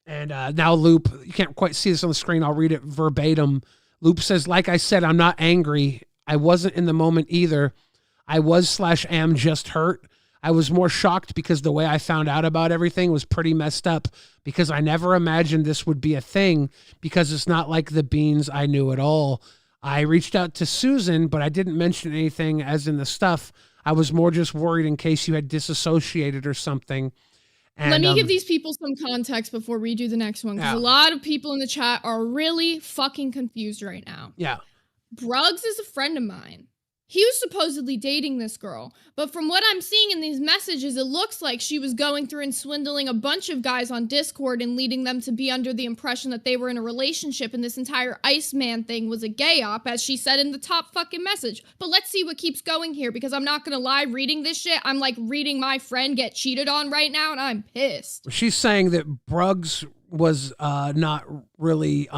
And now Loop, you can't quite see this on the screen. I'll read it verbatim. Loop says, like I said, I'm not angry. I wasn't in the moment either. I was/am just hurt. I was more shocked because the way I found out about everything was pretty messed up, because I never imagined this would be a thing, because it's not like the Beans I knew at all. I reached out to Susan, but I didn't mention anything as in the stuff. I was more just worried in case you had disassociated or something. And, let me give these people some context before we do the next one, because a lot of people in the chat are really fucking confused right now. Yeah. Bruggs is a friend of mine. He was supposedly dating this girl, but from what I'm seeing in these messages, it looks like she was going through and swindling a bunch of guys on Discord and leading them to be under the impression that they were in a relationship, and this entire Iceman thing was a gay op, as she said in the top fucking message. But let's see what keeps going here, because I'm not gonna lie, reading this shit, I'm like reading my friend get cheated on right now, and I'm pissed. She's saying that Bruggs was not really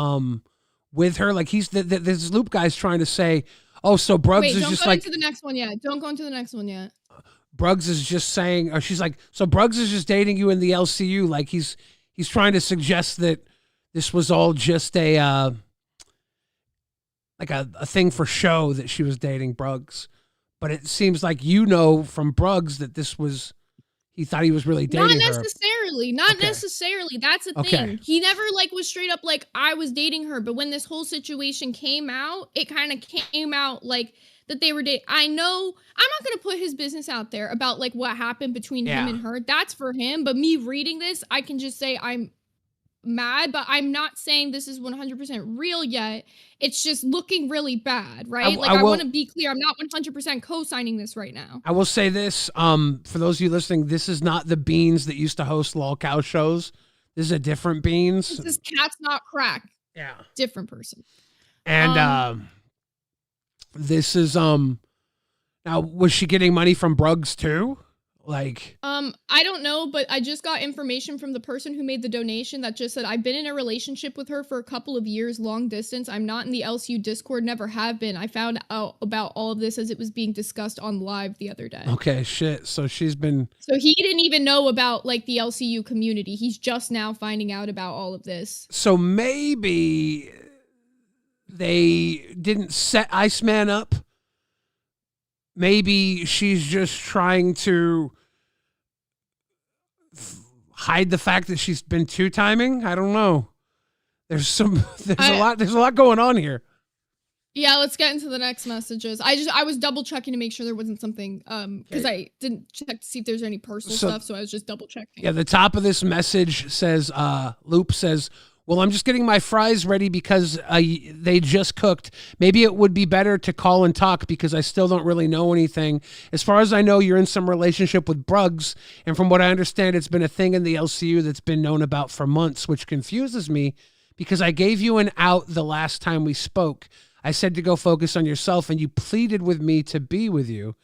with her. Like this Loop guy's trying to say, oh, so Bruggs is just like... Don't go into the next one yet. Don't go into the next one yet. Bruggs is just saying, or she's like, so Bruggs is just dating you in the LCU. Like he's trying to suggest that this was all just a thing for show, that she was dating Bruggs. But it seems like from Bruggs that this was... He thought he was really dating her. Not necessarily. That's a thing. He never was straight up like I was dating her. But when this whole situation came out, it kind of came out like that they were dating. I know I'm not going to put his business out there about what happened between him and her. That's for him. But me reading this, I can just say I'm mad, but I'm not saying this is 100% real yet. It's just looking really bad, right? I want to be clear. I'm not 100% co-signing this right now. I will say this, for those of you listening, this is not the Beans that used to host LolCow shows. This is a different Beans. This is Cat's Not Crack. Yeah. Different person. And this is now, was she getting money from Bruggs too? I don't know, but I just got information from the person who made the donation that just said, I've been in a relationship with her for a couple of years, long distance. I'm not in the LCU Discord, never have been. I found out about all of this as it was being discussed on live the other day. Okay, shit. So she's been... So he didn't even know about the LCU community. He's just now finding out about all of this. So maybe they didn't set Iceman up. Maybe she's just trying to hide the fact that she's been two-timing. I don't know. There's a lot going on here. Yeah, let's get into the next messages. I was double checking to make sure there wasn't something because I didn't check to see if there's any personal stuff, so I was just double checking. Yeah, the top of this message says Loop says, well, I'm just getting my fries ready because they just cooked. Maybe it would be better to call and talk because I still don't really know anything. As far as I know, you're in some relationship with Bruggs, and from what I understand, it's been a thing in the LCU that's been known about for months, which confuses me because I gave you an out the last time we spoke. I said to go focus on yourself, and you pleaded with me to be with you.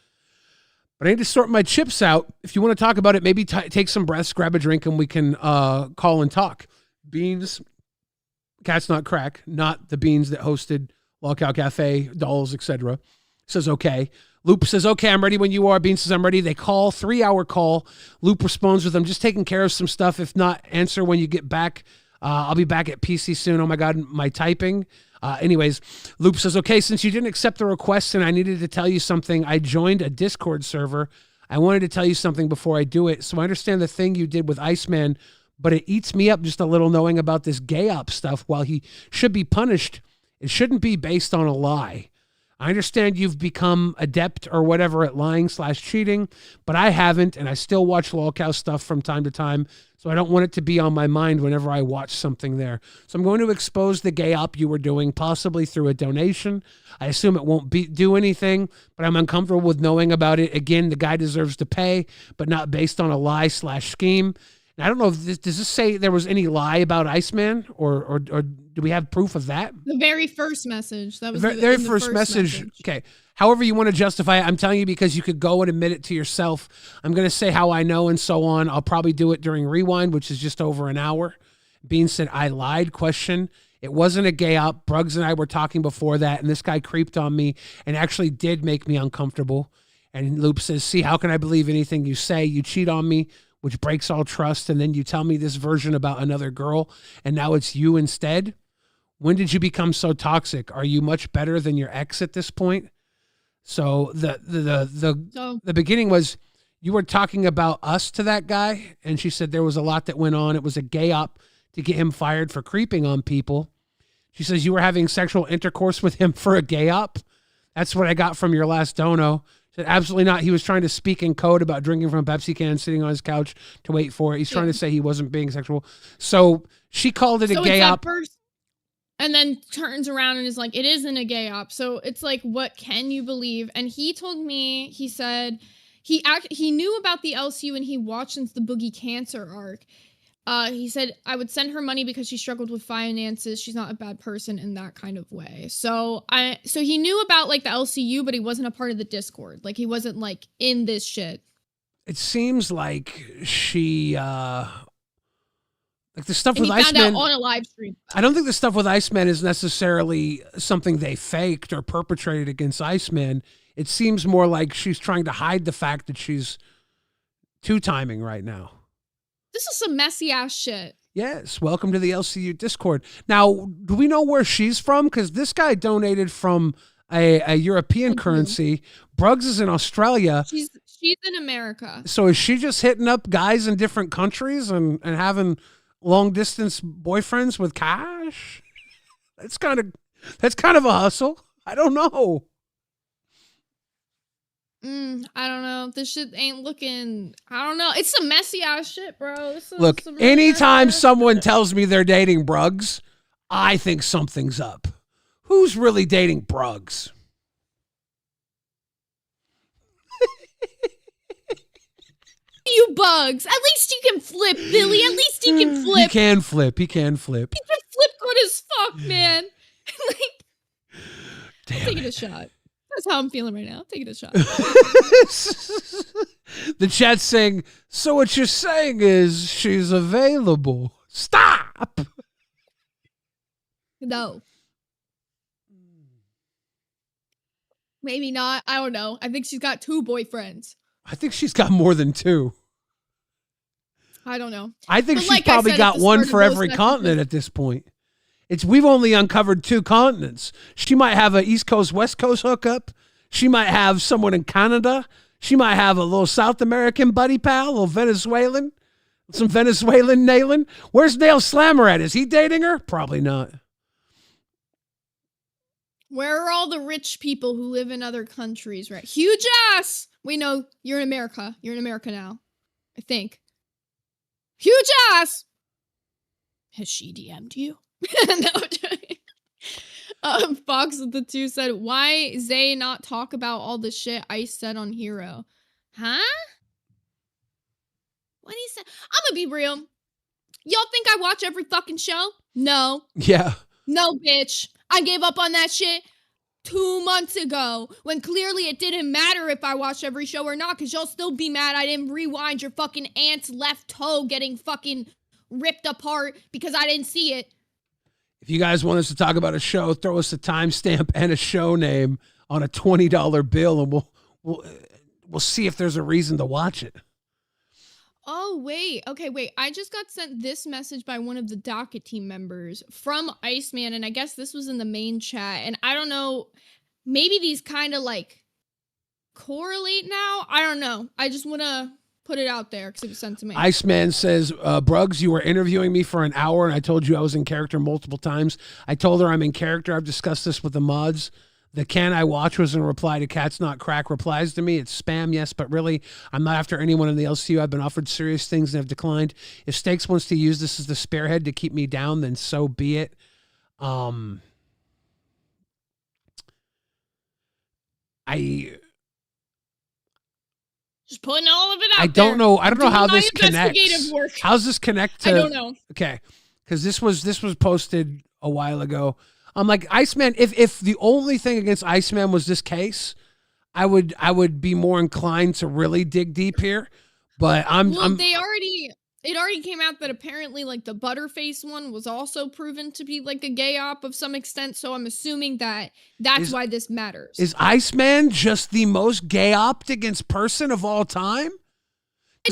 But I need to sort my chips out. If you want to talk about it, maybe take some breaths, grab a drink, and we can call and talk. Beans... Cat's Not Crack, not the Beans that hosted Lolcow Cafe, Dolls, etc. Says, okay. Loop says, okay, I'm ready when you are. Beans says, I'm ready. They call, 3-hour call. Loop responds with, I'm just taking care of some stuff. If not, answer when you get back. I'll be back at PC soon. Oh my God, my typing. Anyways, Loop says, okay, since you didn't accept the request and I needed to tell you something, I joined a Discord server. I wanted to tell you something before I do it. So I understand the thing you did with Iceman, but it eats me up just a little knowing about this gay op stuff. While he should be punished, it shouldn't be based on a lie. I understand you've become adept or whatever at lying/cheating, but I haven't, and I still watch LolCow stuff from time to time, so I don't want it to be on my mind whenever I watch something there. So I'm going to expose the gay op you were doing, possibly through a donation. I assume it won't do anything, but I'm uncomfortable with knowing about it. Again, the guy deserves to pay, but not based on a lie/scheme. And I don't know if does this say there was any lie about Iceman, or do we have proof of that? The very first message. That was The very first message. Okay. However you want to justify it, I'm telling you because you could go and admit it to yourself. I'm going to say how I know and so on. I'll probably do it during Rewind, which is just over an hour. Bean said, I lied, question. It wasn't a gay op. Bruggs and I were talking before that, and this guy creeped on me and actually did make me uncomfortable. And Loop says, see, how can I believe anything you say? You cheat on me, which breaks all trust, and then you tell me this version about another girl, and now it's you instead? When did you become so toxic? Are you much better than your ex at this point? So the beginning was you were talking about us to that guy, and she said there was a lot that went on. It was a gay op to get him fired for creeping on people. She says you were having sexual intercourse with him for a gay op. That's what I got from your last dono. She said absolutely not. He was trying to speak in code about drinking from a Pepsi can, sitting on his couch to wait for it. He's trying to say he wasn't being sexual. So she called it a gay op. And then turns around and is like, it isn't a gay op. So it's like, what can you believe? And he told me, he said he knew about the LCU and he watched since the Boogie Cancer arc. He said, I would send her money because she struggled with finances. She's not a bad person in that kind of way. So he knew about like the LCU, but he wasn't a part of the Discord. Like he wasn't like in this shit. It seems like she, like the stuff and with he found Iceman out on a live stream. I don't think the stuff with Iceman is necessarily something they faked or perpetrated against Iceman. It seems more like she's trying to hide the fact that she's two-timing right now. This is some messy ass shit. Yes, welcome to the LCU Discord. Now, do we know where she's from? Because this guy donated from a European currency. Bruggs is in Australia. She's in America. So is she just hitting up guys in different countries and having long-distance boyfriends with cash? That's kind of a hustle. I don't know. I don't know. This shit ain't looking. I don't know. It's some messy ass shit, bro. Look, anytime someone tells me they're dating Bruggs, I think something's up. Who's really dating Bruggs? You bugs. At least you can flip, Billy. At least you can flip. He can flip. He can flip. He can flip good as fuck, man. Like, damn, I'm taking a shot. That's how I'm feeling right now. Taking a shot. The chat's saying, so what you're saying is she's available. Stop. No. Maybe not. I don't know. I think she's got 2 boyfriends. I think she's got more than 2. I don't know. I think But she's like probably got one for every messages- continent at this point. We've only uncovered 2 continents. She might have an East Coast, West Coast hookup. She might have someone in Canada. She might have a little South American buddy pal, a little Venezuelan. Some Venezuelan nailing. Where's Nail Slammer at? Is he dating her? Probably not. Where are all the rich people who live in other countries, right? Huge ass! We know you're in America. You're in America now. I think. Huge ass! Has she DM'd you? No, I'm joking. Fox with the 2 said, why Zay not talk about all the shit Ice said on Hero? Huh? What he said? I'm gonna be real. Y'all think I watch every fucking show? No. Yeah. No, bitch. I gave up on that shit 2 months ago when clearly it didn't matter if I watched every show or not because y'all still be mad I didn't rewind your fucking aunt's left toe getting fucking ripped apart because I didn't see it. If you guys want us to talk about a show, throw us a timestamp and a show name on a $20 bill and we'll see if there's a reason to watch it. Oh, wait. Okay, wait. I just got sent this message by one of the docket team members from Iceman, and I guess this was in the main chat. And I don't know, maybe these kind of like correlate now? I don't know. I just want to put it out there because it was sent to me. Iceman says, Bruggs, you were interviewing me for an hour and I told you I was in character multiple times. I told her I'm in character. I've discussed this with the mods. The can I watch was in reply to Cat's Not Crack replies to me. It's spam, yes, but really, I'm not after anyone in the LCU. I've been offered serious things and have declined. If Stakes wants to use this as the spearhead to keep me down, then so be it. Just putting all of it out I don't know. I don't know Doing how my this investigative connects. work. How's this connect to? I don't know. Okay, because this was posted a while ago. I'm like, Iceman. If the only thing against Iceman was this case, I would be more inclined to really dig deep here. But it already came out that apparently like the Butterface one was also proven to be like a gay op of some extent. So I'm assuming that's why this matters. Is Iceman just the most gay opted person of all time?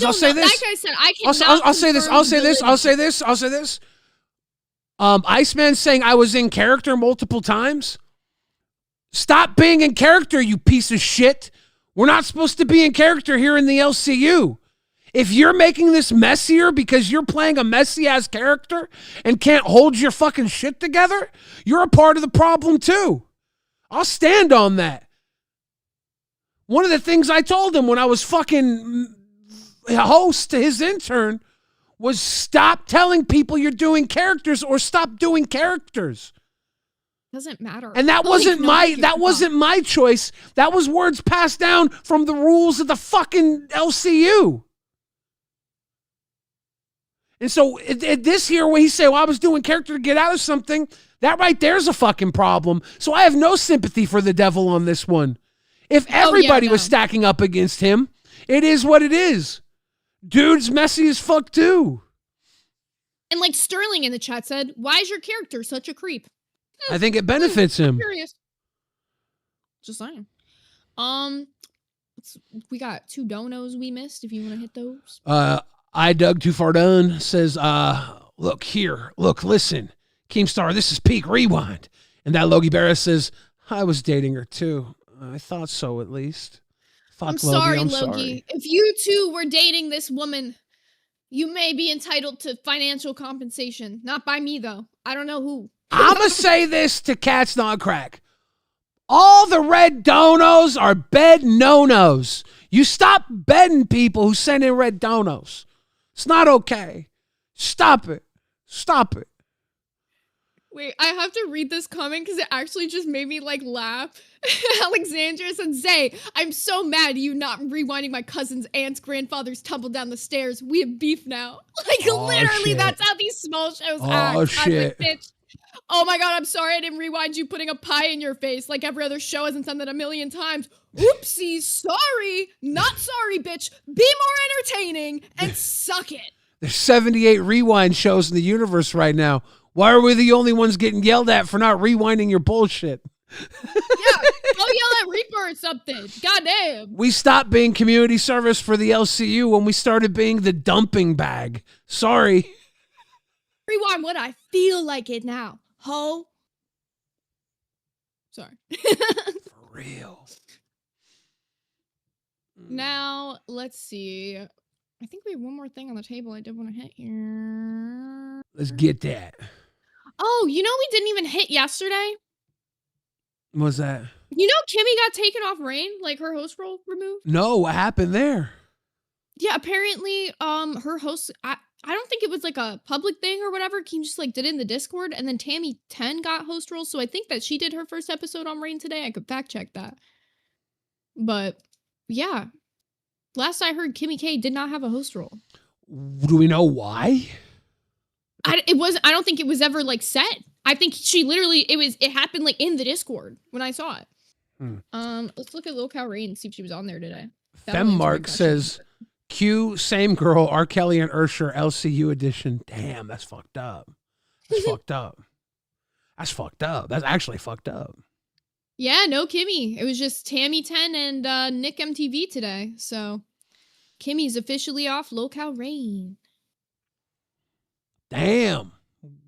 I'll say this. Like I said, I cannot. I'll say this. I'll say this. I'll say this. I'll say this. Iceman saying I was in character multiple times. Stop being in character, you piece of shit. We're not supposed to be in character here in the LCU. If you're making this messier because you're playing a messy ass character and can't hold your fucking shit together, you're a part of the problem too. I'll stand on that. One of the things I told him when I was fucking host to his intern was stop telling people you're doing characters or stop doing characters. Doesn't matter. And that wasn't my choice. That was words passed down from the rules of the fucking LCU. And so this here, where he say, well, I was doing character to get out of something, that right there's a fucking problem. So I have no sympathy for the devil on this one. If everybody was stacking up against him, it is what it is. Dude's messy as fuck too. And like Sterling in the chat said, why is your character such a creep? I think it benefits him. I'm curious. Just saying. We got 2 donos we missed. If you want to hit those. I dug too far done says, look here, listen, Keemstar, this is peak rewind. And that Logie Barris says, I was dating her too. I thought so, at least. Fuck, I'm sorry, I'm Logie. sorry. If you two were dating this woman, you may be entitled to financial compensation. Not by me, though. I don't know who. I'm going to say this to Cats Not Crack. All the red donos are bed no-nos. You stop bedding people who send in red donos. It's not okay. Stop it. Stop it. Wait, I have to read this comment because it actually just made me like laugh. Alexandra said, Zay, I'm so mad you not rewinding my cousin's aunt's grandfather's tumble down the stairs. We have beef now. Like literally, shit. That's how these small shows act. Oh, I shit. was like, bitch. Oh my god, I'm sorry I didn't rewind you putting a pie in your face like every other show hasn't done that a million times. Oopsie, sorry. Not sorry, bitch. Be more entertaining and suck it. There's 78 rewind shows in the universe right now. Why are we the only ones getting yelled at for not rewinding your bullshit? Yeah, go yell at Reaper or something. Goddamn. We stopped being community service for the LCU when we started being the dumping bag. Sorry. Rewind what I feel like it now. Ho. Sorry. For real. Now, let's see. I think we have one more thing on the table I did want to hit here. Let's get that. Oh, you know we didn't even hit yesterday? What was that? You know Kimmy got taken off Reign? Like her host role removed? No, what happened there? Yeah, apparently, her host... I don't think it was like a public thing or whatever. Kim just like did it in the Discord, and then Tammy 10 got host roles. So I think that she did her first episode on Reign today. I could fact check that. But yeah, last I heard, Kimmy K did not have a host role. Do we know why? I don't think it was ever like set. I think she literally it happened like in the Discord when I saw it. Let's look at LolcowRewind and see if she was on there today. Femmark says, Q, same girl, R. Kelly and Ursher, LCU edition. Damn, that's fucked up. That's fucked up. That's fucked up. That's actually fucked up. Yeah, no Kimmy. It was just Tammy 10 and Nick MTV today. So Kimmy's officially off LolcowRewind. Damn.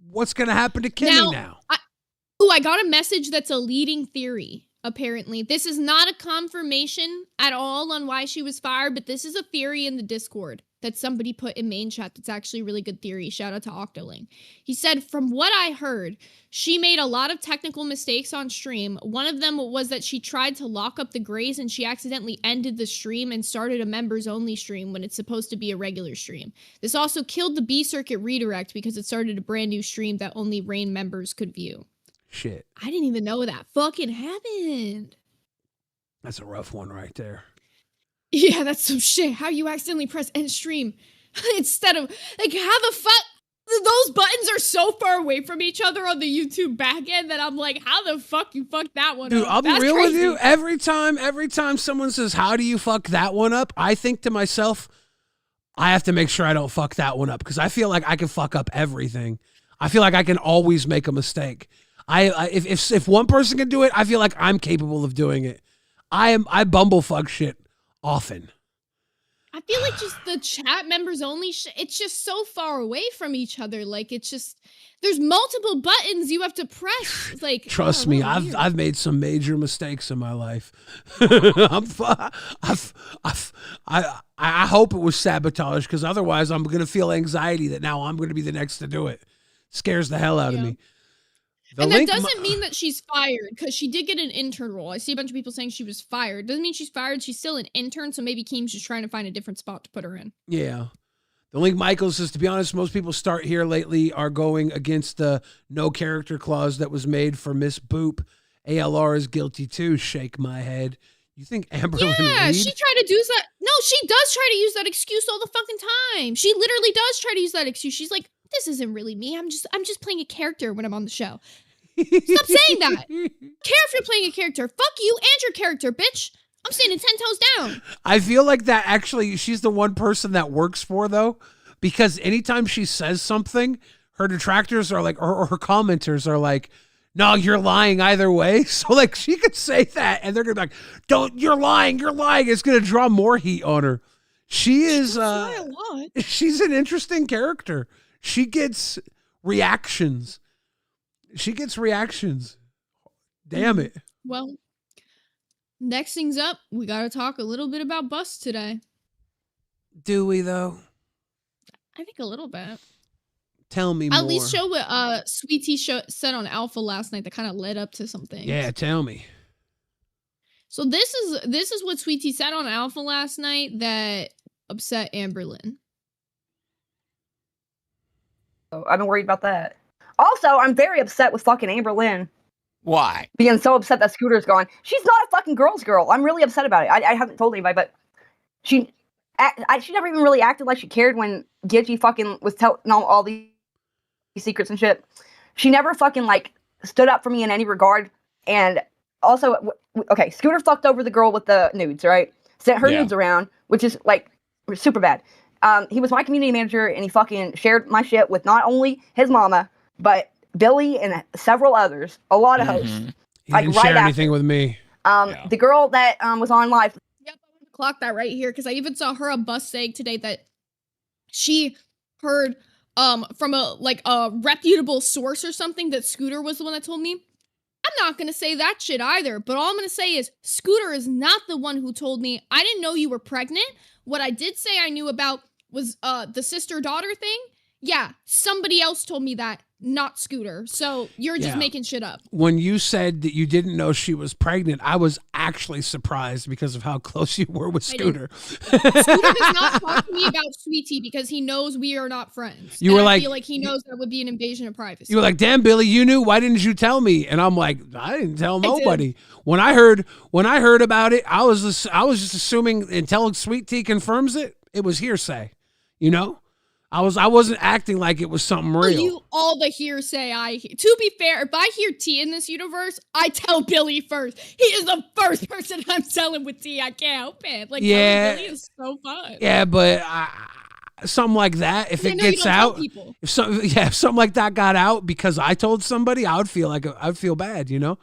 What's going to happen to Kimmy now? I got a message that's a leading theory, apparently. This is not a confirmation at all on why she was fired, but this is a theory in the Discord that somebody put in main chat that's actually a really good theory. Shout out to Octoling. He said, from what I heard, she made a lot of technical mistakes on stream. One of them was that she tried to lock up the Grays and she accidentally ended the stream and started a members only stream when it's supposed to be a regular stream. This also killed the B Circuit redirect because it started a brand new stream that only Reign members could view. Shit. I didn't even know that fucking happened. That's a rough one right there. Yeah, that's some shit. How you accidentally press end stream instead of like how the fuck those buttons are so far away from each other on the YouTube backend that I'm like, how the fuck you fucked that one Dude, up? I'll be That's real crazy. with you. Every time someone says, "How do you fuck that one up?" I think to myself, I have to make sure I don't fuck that one up because I feel like I can fuck up everything. I feel like I can always make a mistake. If one person can do it, I feel like I'm capable of doing it. I bumblefuck shit often. I feel like just the chat members only, it's just so far away from each other. Like, it's just, there's multiple buttons you have to press. Like, Trust me, I've made some major mistakes in my life. I hope it was sabotage because otherwise I'm going to feel anxiety that now I'm going to be the next to do it. Scares the hell out of me. And that doesn't mean that she's fired because she did get an intern role. I see a bunch of people saying she was fired. Doesn't mean she's fired. She's still an intern, so maybe Keem's just trying to find a different spot to put her in. Yeah. The Link Michael says, to be honest, most people start here lately are going against the no character clause that was made for Miss Boop. ALR is guilty too. Shake my head. You think Amberlyn Reed? She tried to do that. No, she does try to use that excuse all the fucking time. She literally does try to use that excuse. She's like, this isn't really me. I'm just playing a character when I'm on the show. Stop saying that. Care if you're playing a character. Fuck you and your character, bitch. I'm standing 10 toes down. I feel like that actually she's the one person that works for though, because anytime she says something, her detractors are like, or her commenters are like, no, you're lying either way. So like she could say that and they're gonna be like, you're lying. It's gonna draw more heat on her. She is she's an interesting character. She gets reactions. Damn it. Well, next thing's up. We got to talk a little bit about Bus today. Do we, though? I think a little bit. Tell me more. At least show what Sweetie said on Alpha last night that kind of led up to something. Yeah, tell me. So this is what Sweetie said on Alpha last night that upset Amberlyn. I've been worried about that. Also, I'm very upset with fucking Amberlyn. Why? Being so upset that Scooter's gone. She's not a fucking girl's girl. I'm really upset about it. I haven't told anybody, but she never even really acted like she cared when Gidgey fucking was telling all these secrets and shit. She never fucking like stood up for me in any regard. And also, okay, Scooter fucked over the girl with the nudes, right? Sent her nudes around, which is like super bad. He was my community manager, and he fucking shared my shit with not only his mama, but Billy and several others, a lot of hosts. He didn't share anything with me. The girl that was on live. Yep, I'm gonna clock that right here because I even saw her on Bus saying today that she heard from a reputable source or something that Scooter was the one that told me. I'm not gonna say that shit either, but all I'm gonna say is Scooter is not the one who told me. I didn't know you were pregnant. What I did say I knew about was the sister-daughter thing. Yeah, somebody else told me that, not Scooter. So you're just making shit up. When you said that you didn't know she was pregnant, I was actually surprised because of how close you were with Scooter. Scooter does not talk to me about Sweetie because he knows we are not friends. You were I feel like he knows that would be an invasion of privacy. You were like, damn, Billy, you knew. Why didn't you tell me? And I'm like, I didn't tell nobody. When I heard about it, I was just assuming until Sweet Tea confirms it, it was hearsay. You know? I wasn't acting like it was something real. All the hearsay I hear. To be fair, if I hear T in this universe, I tell Billy first. He is the first person I'm telling with T. I can't help it. Like, telling Billy is so fun. Yeah, but something like that, if it gets out, if something like that got out because I told somebody, I'd feel bad, you know?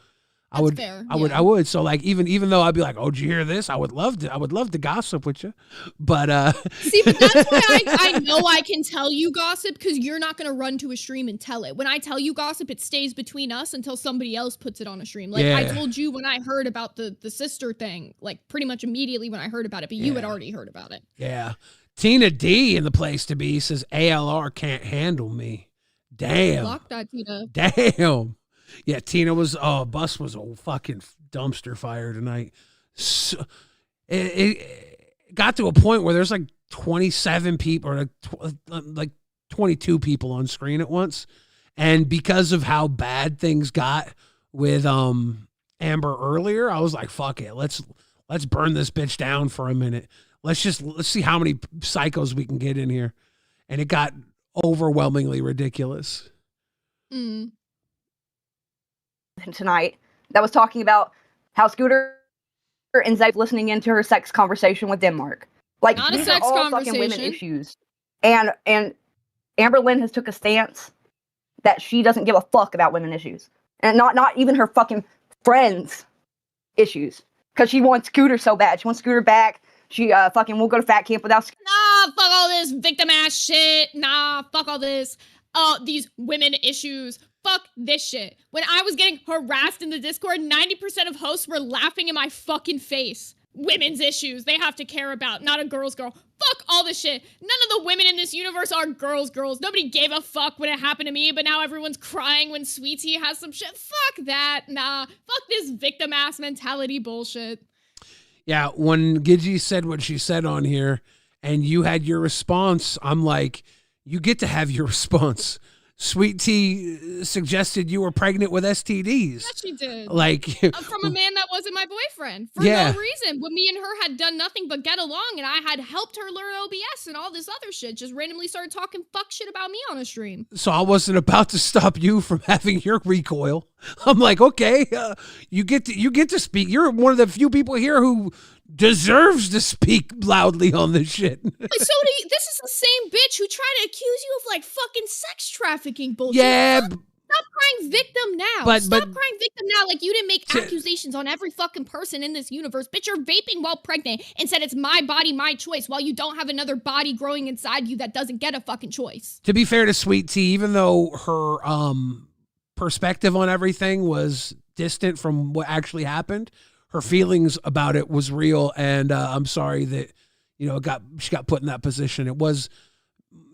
I would. So like, even though I'd be like, oh, did you hear this? I would love to gossip with you. But see, but that's why I know I can tell you gossip because you're not gonna run to a stream and tell it. When I tell you gossip, it stays between us until somebody else puts it on a stream. Like I told you when I heard about the sister thing, like pretty much immediately when I heard about it, but you had already heard about it. Yeah. Tina D in the place to be says ALR can't handle me. Damn. Block that, Tina. Damn. Yeah, Tina was, Bus was a fucking dumpster fire tonight. So, it got to a point where there's like 27 people or like 22 people on screen at once. And because of how bad things got with Amber earlier, I was like, fuck it. Let's let's burn this bitch down for a minute. Let's see how many psychos we can get in here. And it got overwhelmingly ridiculous. Tonight that was talking about how Scooter and Zay listening into her sex conversation with Denmark. Like, not a these sex are all conversation. fucking women issues. And Amber Lynn has took a stance that she doesn't give a fuck about women issues. And not even her fucking friends' issues. Because she wants Scooter so bad. She wants Scooter back. She fucking won't go to fat camp without Scooter. Nah, fuck all this victim ass shit. Nah, fuck all this. These women issues. Fuck this shit. When I was getting harassed in the Discord, 90% of hosts were laughing in my fucking face. Women's issues they have to care about, not a girl's girl. Fuck all this shit. None of the women in this universe are girls. Nobody gave a fuck when it happened to me, but now everyone's crying when Sweet Tea has some shit. Fuck that. Nah. Fuck this victim ass mentality bullshit. Yeah, when Gidgey said what she said on here and you had your response, I'm like, you get to have your response. Sweet Tea suggested you were pregnant with STDs. Yeah, she did. Like from a man that wasn't my boyfriend for no reason. When me and her had done nothing but get along, and I had helped her learn OBS and all this other shit. Just randomly started talking fuck shit about me on a stream. So I wasn't about to stop you from having your recoil. I'm like, okay, you get to speak. You're one of the few people here who deserves to speak loudly on this shit. This is the same bitch who tried to accuse you of like fucking sex trafficking bullshit. Yeah. Stop crying victim now. Stop crying victim now. Like, you didn't make accusations on every fucking person in this universe. Bitch, you're vaping while pregnant and said it's my body, my choice, while you don't have another body growing inside you that doesn't get a fucking choice. To be fair to Sweet Tea, even though her perspective on everything was distant from what actually happened, her feelings about it was real, and I'm sorry that she got put in that position. It was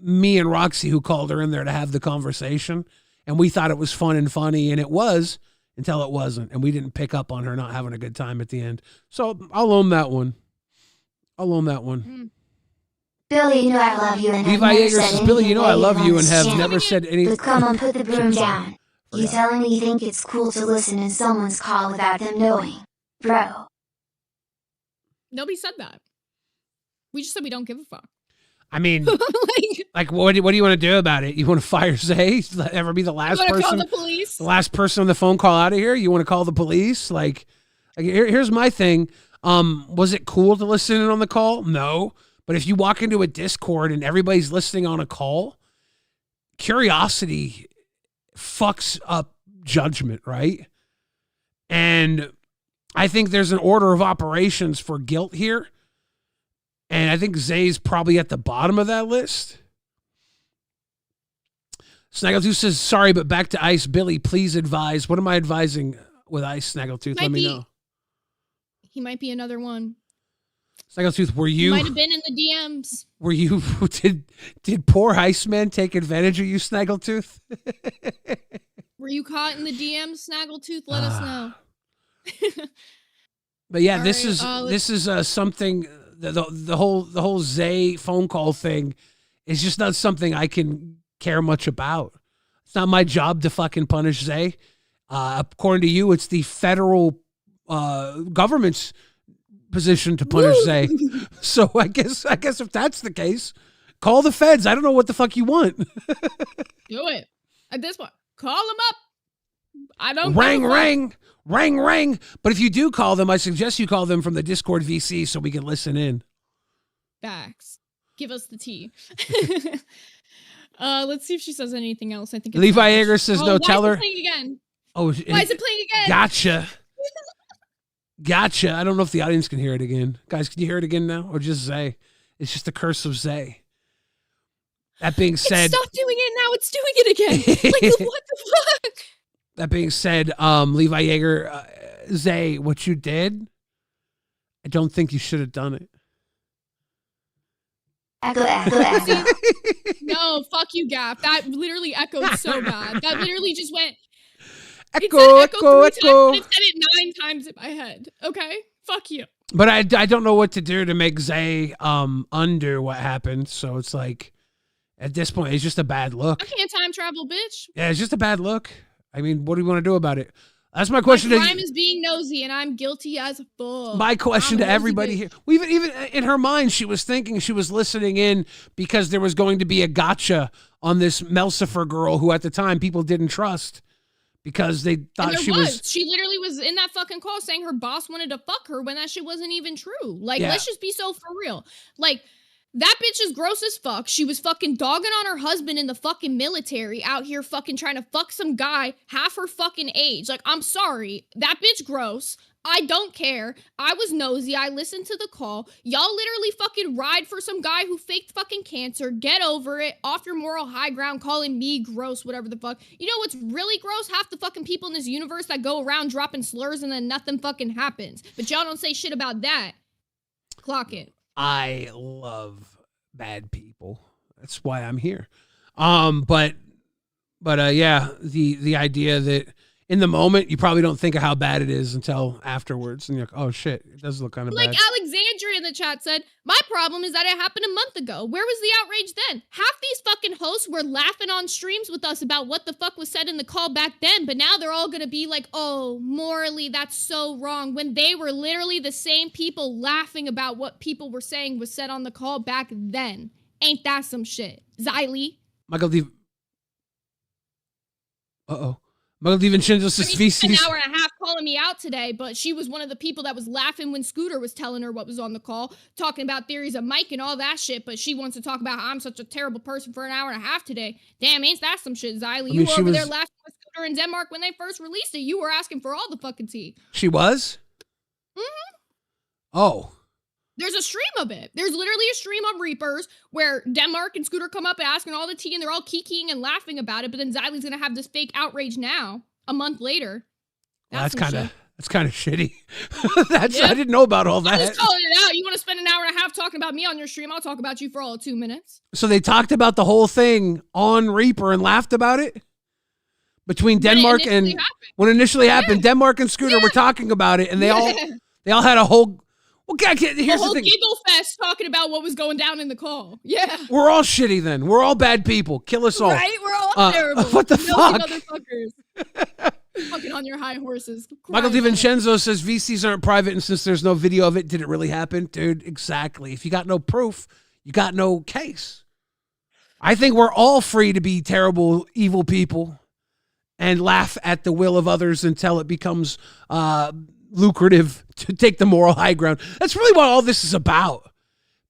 me and Roxy who called her in there to have the conversation, and we thought it was fun and funny, and it was until it wasn't, and we didn't pick up on her not having a good time at the end. So I'll own that one. Billy, you know I love you and Levi Yeager says, Billy, you know I love you and have never said anything. But come on, put the broom down. You telling me you think it's cool to listen in someone's call without them knowing? Bro. Nobody said that. We just said we don't give a fuck. I mean, like what do you want to do about it? You want to fire Zay? Ever be the last person? Call the police? The last person on the phone call out of here? You want to call the police? Like here's my thing. Was it cool to listen in on the call? No. But if you walk into a Discord and everybody's listening on a call, curiosity fucks up judgment, right? And I think there's an order of operations for guilt here. And I think Zay's probably at the bottom of that list. Snaggletooth says, sorry, but back to Ice. Billy, please advise. What am I advising with Ice, Snaggletooth? Let me know. He might be another one. Snaggletooth, were you... He might have been in the DMs. Were you... Did poor Iceman take advantage of you, Snaggletooth? Were you caught in the DMs, Snaggletooth? Let us know. But yeah, this is something... The whole Zay phone call thing is just not something I can care much about. It's not my job to fucking punish Zay. According to you, it's the federal government's position to punish Zay. So I guess if that's the case, call the feds. I don't know what the fuck you want. Do it. At this point, call them up. I don't Rang. But if you do call them, I suggest you call them from the Discord VC so we can listen in. Facts. Give us the tea. Let's see if she says anything else. I think Levi Yeager says no. Tell her. Playing again? Oh, why is it playing again? Gotcha. I don't know if the audience can hear it again. Guys, can you hear it again now? Or just Zay? It's just the curse of Zay. That being said... Stop doing it now. It's doing it again. Like, what the fuck? That being said, Levi Yeager, Zay, what you did, I don't think you should have done it. Echo. No, fuck you, Gap. That literally echoed so bad. That literally just went... Echo. It said it 9 times in my head. Okay? Fuck you. But I don't know what to do to make Zay undo what happened. So it's like, at this point, it's just a bad look. I can't time travel, bitch. Yeah, it's just a bad look. I mean, what do you want to do about it? That's my question My to crime is being nosy, and I'm guilty as fuck. my question I'm a to nosy everybody bitch. here. Well, even in her mind, she was thinking, she was listening in because there was going to be a gotcha on this Melcifer girl who at the time people didn't trust because they And thought there she was. She literally was in that fucking call saying her boss wanted to fuck her when that shit wasn't even true. Like, Yeah. let's just be so for real. Like, that bitch is gross as fuck. She was fucking dogging on her husband in the fucking military out here fucking trying to fuck some guy half her fucking age. Like, I'm sorry. That bitch gross. I don't care. I was nosy. I listened to the call. Y'all literally fucking ride for some guy who faked fucking cancer. Get over it. Off your moral high ground calling me gross, whatever the fuck. You know what's really gross? Half the fucking people in this universe that go around dropping slurs and then nothing fucking happens. But y'all don't say shit about that. Clock it. I love bad people. That's why I'm here. But yeah, the idea that in the moment you probably don't think of how bad it is until afterwards, and you're like, oh shit, it does look kind of Like bad. Alexandria in the chat said, my problem is that it happened a month ago. Where was the outrage then? Half these fucking hosts were laughing on streams with us about what the fuck was said in the call back then, but now they're all gonna be like, oh, morally, that's so wrong, when they were literally the same people laughing about what people were saying was said on the call back then. Ain't that some shit? Xylee? Michael D. Michael DiVincenzo says She spent VC's. an hour and a half calling me out today, but she was one of the people that was laughing when Scooter was telling her what was on the call, talking about theories of Mike and all that shit, but she wants to talk about how I'm such a terrible person for an hour and a half today. Damn, ain't that some shit, Xylee? You were over there laughing with Scooter in Denmark when they first released it. You were asking for all the fucking tea. She was? Mm-hmm. Oh. There's a stream of it. There's literally a stream of Reapers where Denmark and Scooter come up asking all the tea and they're all kikiing and laughing about it, but then Xylee's gonna have this fake outrage now, a month later. That's some kind of shit. that's kind of shitty. That's Yeah. I didn't know about all I'm that. just calling it out. You want to spend an hour and a half talking about me on your stream? I'll talk about you for all of 2 minutes. So they talked about the whole thing on Reaper and laughed about it between Denmark and when it initially happened. Denmark and Scooter were talking about it, and they all had a whole. Well, here's the whole the thing. giggle fest talking about what was going down in the call. Yeah. We're all shitty then. We're all bad people. Kill us all. Right? We're all terrible. What the Nosy fuck? Motherfuckers. Fucking on your high horses. Michael Crying about it. DiVincenzo says VCs aren't private, and since there's no video of it, did it really happen? Dude, exactly. If you got no proof, you got no case. I think we're all free to be terrible, evil people and laugh at the will of others until it becomes lucrative to take the moral high ground. That's really what all this is about.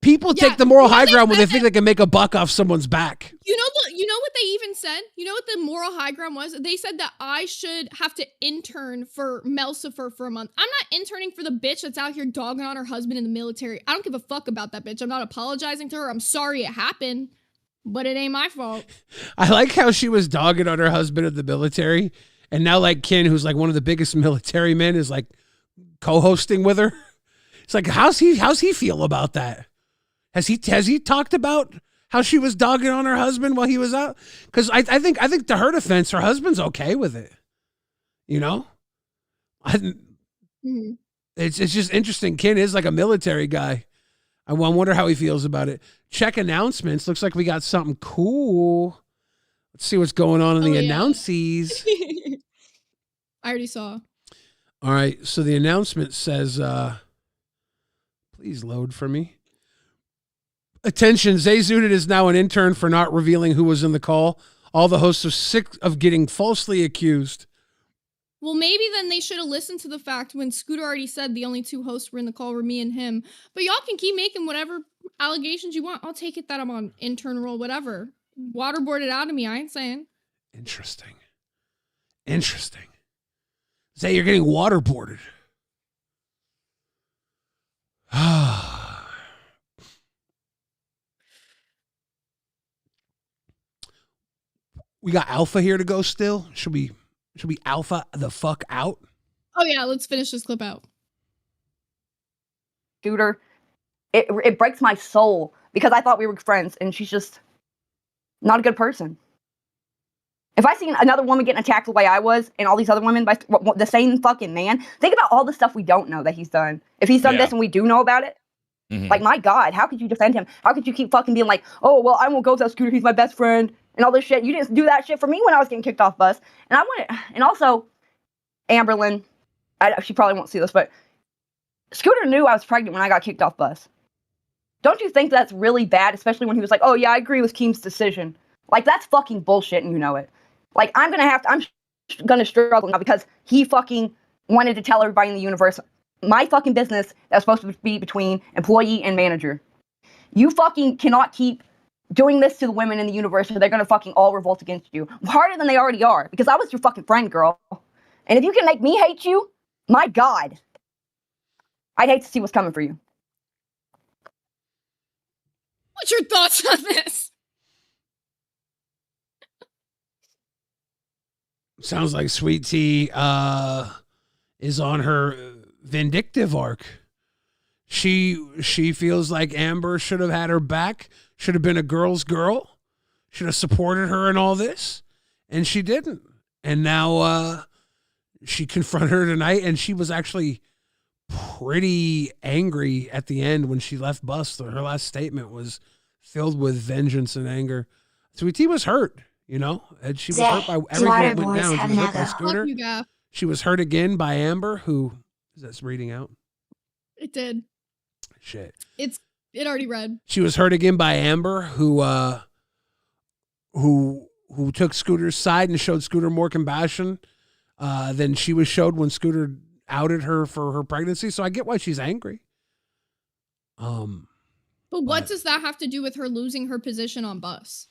People take the moral high ground when they think they can make a buck off someone's back. You know what they even said? You know what the moral high ground was? They said that I should have to intern for Melcifer for a month. I'm not interning for the bitch that's out here dogging on her husband in the military. I don't give a fuck about that bitch. I'm not apologizing to her. I'm sorry it happened, but it ain't my fault. I like how she was dogging on her husband in the military, and now like Ken, who's like one of the biggest military men, is like co-hosting with her. It's like, how's he feel about that? Has he talked about how she was dogging on her husband while he was out? Because I think to her defense, her husband's okay with it. You know, it's just interesting. Ken is like a military guy. I wonder how he feels about it. Check announcements. Looks like we got something cool. Let's see what's going on in the announcies. I already saw. All right, so the announcement says, please load for me. Attention, Zay Zudit is now an intern for not revealing who was in the call. All the hosts are sick of getting falsely accused. Well, maybe then they should have listened to the fact when Scooter already said the only two hosts were in the call were me and him. But y'all can keep making whatever allegations you want. I'll take it that I'm on intern role, whatever. Waterboard it out of me, I ain't saying. Interesting. Zay, you're getting waterboarded. We got Alpha here to go still. Should we Alpha the fuck out? Oh yeah, let's finish this clip out. Scooter, it breaks my soul because I thought we were friends and she's just not a good person. If I seen another woman getting attacked the way I was and all these other women by the same fucking man, think about all the stuff we don't know that he's done. If he's done this and we do know about it, like, my God, how could you defend him? How could you keep fucking being like, oh, well, I won't go without Scooter, he's my best friend, and all this shit. You didn't do that shit for me when I was getting kicked off bus. And I wanted, and also, Amberlyn, she probably won't see this, but Scooter knew I was pregnant when I got kicked off bus. Don't you think that's really bad, especially when he was like, oh yeah, I agree with Keem's decision. Like, that's fucking bullshit and you know it. Like, I'm gonna struggle now because he fucking wanted to tell everybody in the universe my fucking business that was supposed to be between employee and manager. You fucking cannot keep doing this to the women in the universe or they're gonna fucking all revolt against you. Harder than they already are, because I was your fucking friend, girl. And if you can make me hate you, my God, I'd hate to see what's coming for you. What's your thoughts on this? Sounds like Sweet Tea is on her vindictive arc. She feels like Amber should have had her back, should have been a girl's girl, should have supported her in all this, and she didn't. And now she confronted her tonight, and she was actually pretty angry at the end when she left bus. Her last statement was filled with vengeance and anger. Sweet Tea was hurt, you know, and she was hurt by everything that went down. She was hurt by Scooter. She was hurt again by Amber, who is that reading out? It did. Shit. It already read. She was hurt again by Amber, who took Scooter's side and showed Scooter more compassion than she was showed when Scooter outed her for her pregnancy. So I get why she's angry. But what does that have to do with her losing her position on bus?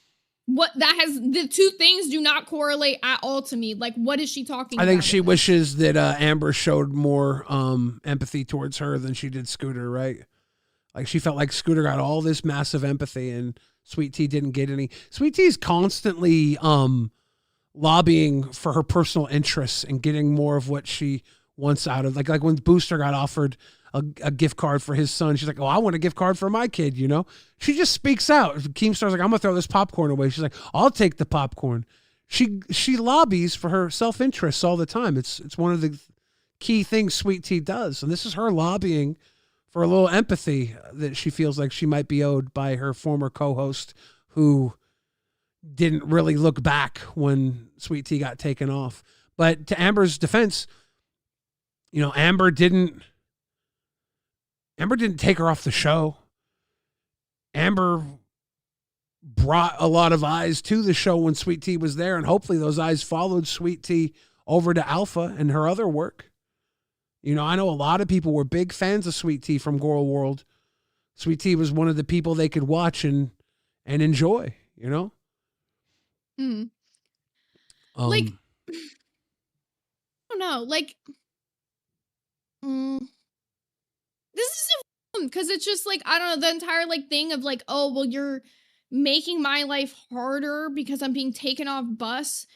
The two things do not correlate at all to me. Like, what is she talking about? I think she wishes that Amber showed more empathy towards her than she did Scooter, right? Like, she felt like Scooter got all this massive empathy and Sweet Tea didn't get any. Sweet Tea's constantly lobbying for her personal interests and getting more of what she wants out of. Like when Booster got offered a gift card for his son, she's like, oh, I want a gift card for my kid, you know? She just speaks out. Keemstar's like, I'm going to throw this popcorn away. She's like, I'll take the popcorn. She lobbies for her self-interests all the time. It's one of the key things Sweet Tea does. And this is her lobbying for a little empathy that she feels like she might be owed by her former co-host who didn't really look back when Sweet Tea got taken off. But to Amber's defense, you know, Amber didn't take her off the show. Amber brought a lot of eyes to the show when Sweet Tea was there, and hopefully those eyes followed Sweet Tea over to Alpha and her other work. You know, I know a lot of people were big fans of Sweet Tea from Girl World. Sweet Tea was one of the people they could watch and enjoy, you know? Like, I don't know, like, this is so fun because it's just like, I don't know, the entire like thing of like, oh, well, you're making my life harder because I'm being taken off bus.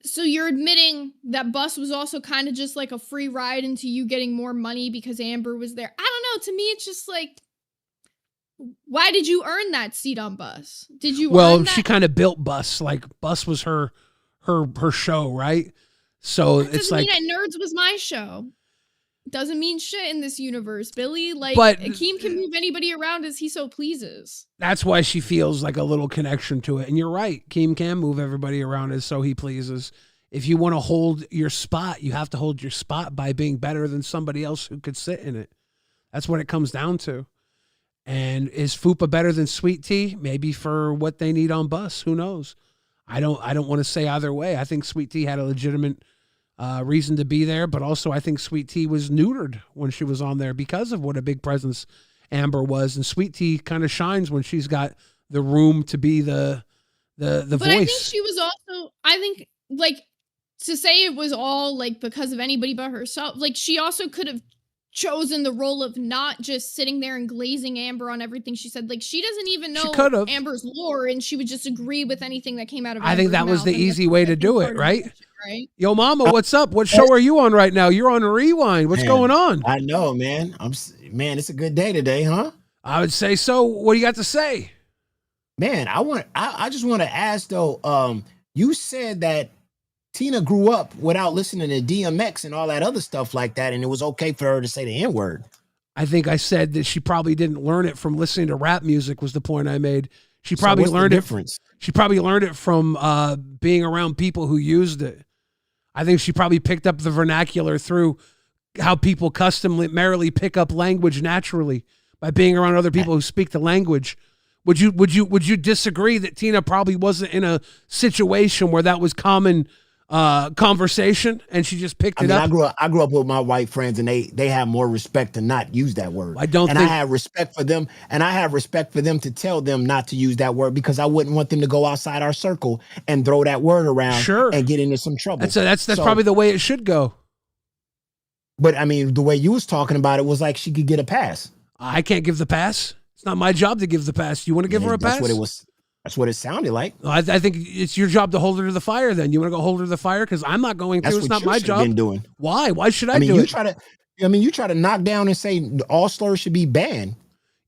So you're admitting that bus was also kind of just like a free ride into you getting more money because Amber was there. I don't know. To me, it's just like, why did you earn that seat on bus? Did you? Well, she kind of built bus. Like bus was her show, right? So that it's like mean that Nerds was my show. Doesn't mean shit in this universe, Billy. Like, but Akeem can move anybody around as he so pleases. That's why she feels like a little connection to it. And you're right. Keem can move everybody around as so he pleases. If you want to hold your spot, you have to hold your spot by being better than somebody else who could sit in it. That's what it comes down to. And is Fupa better than Sweet Tea? Maybe for what they need on bus. Who knows? I don't want to say either way. I think Sweet Tea had a legitimate reason to be there, but also I think Sweet Tea was neutered when she was on there because of what a big presence Amber was, and Sweet Tea kind of shines when she's got the room to be the voice. But I think she was also, I think, like, to say it was all like because of anybody but herself, like she also could have chosen the role of not just sitting there and glazing Amber on everything she said. Like, she doesn't even know Amber's lore, and she would just agree with anything that came out of Amber's I think that was the easy way to do it, right? Right? Yo, Mama, what's up? What show are you on right now? You're on Rewind. What's going on? I know, man. Man, it's a good day today, huh? I would say so. What do you got to say? Man, I just want to ask though, you said that Tina grew up without listening to DMX and all that other stuff like that, and it was okay for her to say the N-word. I think I said that she probably didn't learn it from listening to rap music was the point I made. She probably learned it. She probably learned it from being around people who used it. I think she probably picked up the vernacular through how people customarily pick up language naturally by being around other people who speak the language. Would you disagree that Tina probably wasn't in a situation where that was common conversation and she just picked it up? I grew up with my white friends, and they have more respect to not use that word. I have respect for them, and I have respect for them to tell them not to use that word, because I wouldn't want them to go outside our circle and throw that word around and get into some trouble. That's probably the way it should go. But I mean, the way you was talking about it was like she could get a pass. I can't give the pass. It's not my job to give the pass. You want to give her a pass? That's what it sounded like. I think it's your job to hold her to the fire. Then you want to go hold her to the fire, because I'm not going to. It's not my job. Been doing. Why? Why should I do it? You try to knock down and say all slurs should be banned.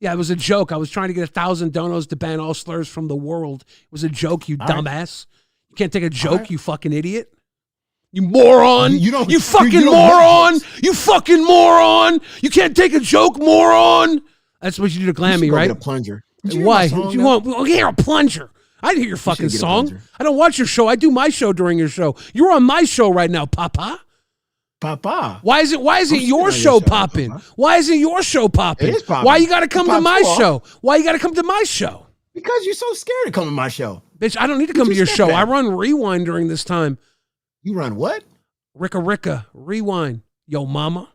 Yeah, it was a joke. I was trying to get 1,000 donos to ban all slurs from the world. It was a joke, you dumbass. You can't take a joke, you fucking idiot. You moron. You fucking moron. You fucking moron. You can't take a joke, moron. That's what you do to Glammy, right? A plunger. Why? You want hear a plunger? I didn't hear your fucking song. I don't watch your show. I do my show during your show. You're on my show right now, Papa. Papa. Why isn't your show popping? Why isn't your show popping? It is popping. Why you got to come to my show? Why you got to come to my show? Because you're so scared to come to my show. Bitch, I don't need to come to your show. I run Rewind during this time. You run what? Ricka, Rewind. Yo Mama.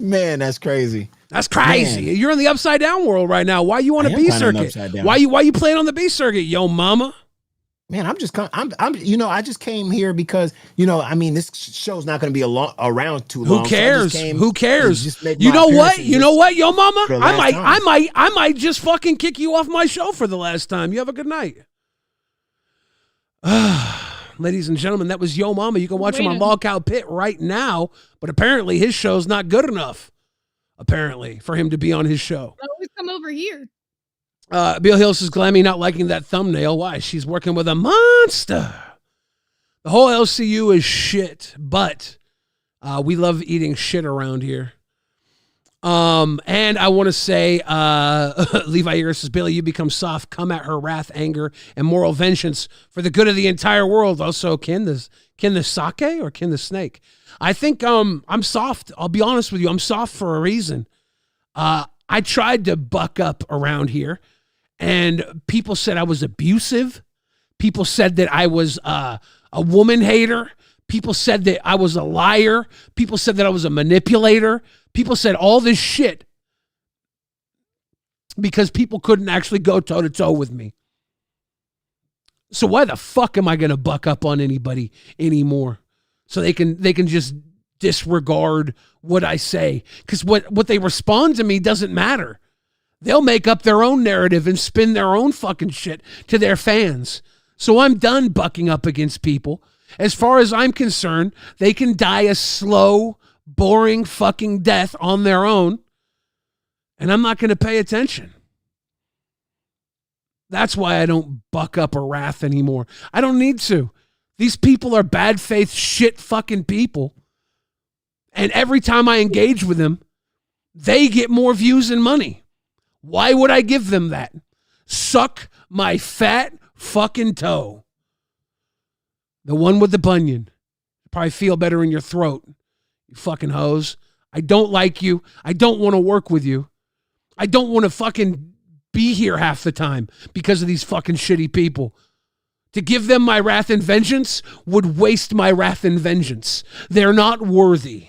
Man, that's crazy. That's crazy. Man. You're in the upside down world right now. Why you on a B circuit? Why you playing on the B circuit, yo mama? Man, I just came here because, this show's not going to be around too long. Who cares? Who cares? You know what? You know what, yo mama? I might just fucking kick you off my show for the last time. You have a good night. Ladies and gentlemen, that was Yo Mama. You can watch him on Lolcow Pit right now, but apparently his show's not good enough, apparently, for him to be on his show. Always come over here. Bill Hill says, Glammy not liking that thumbnail. Why? She's working with a monster. The whole LCU is shit, but we love eating shit around here. And I want to say, Levi Eager says, Billy, you become soft. Come at her wrath, anger, and moral vengeance for the good of the entire world. Also, kin the sake or kin the snake? I think I'm soft. I'll be honest with you. I'm soft for a reason. I tried to buck up around here, and people said I was abusive. People said that I was a woman hater. People said that I was a liar. People said that I was a manipulator. People said all this shit because people couldn't actually go toe-to-toe with me. So why the fuck am I going to buck up on anybody anymore? So they can just disregard what I say. Because what they respond to me doesn't matter. They'll make up their own narrative and spin their own fucking shit to their fans. So I'm done bucking up against people. As far as I'm concerned, they can die a slow, boring fucking death on their own, and I'm not going to pay attention. That's why I don't buck up or wrath anymore. I don't need to. These people are bad faith shit fucking people, and every time I engage with them, they get more views and money. Why would I give them that? Suck my fat fucking toe. The one with the bunion. Probably feel better in your throat. You fucking hoes. I don't like you. I don't want to work with you. I don't want to fucking be here half the time because of these fucking shitty people. To give them my wrath and vengeance would waste my wrath and vengeance. They're not worthy.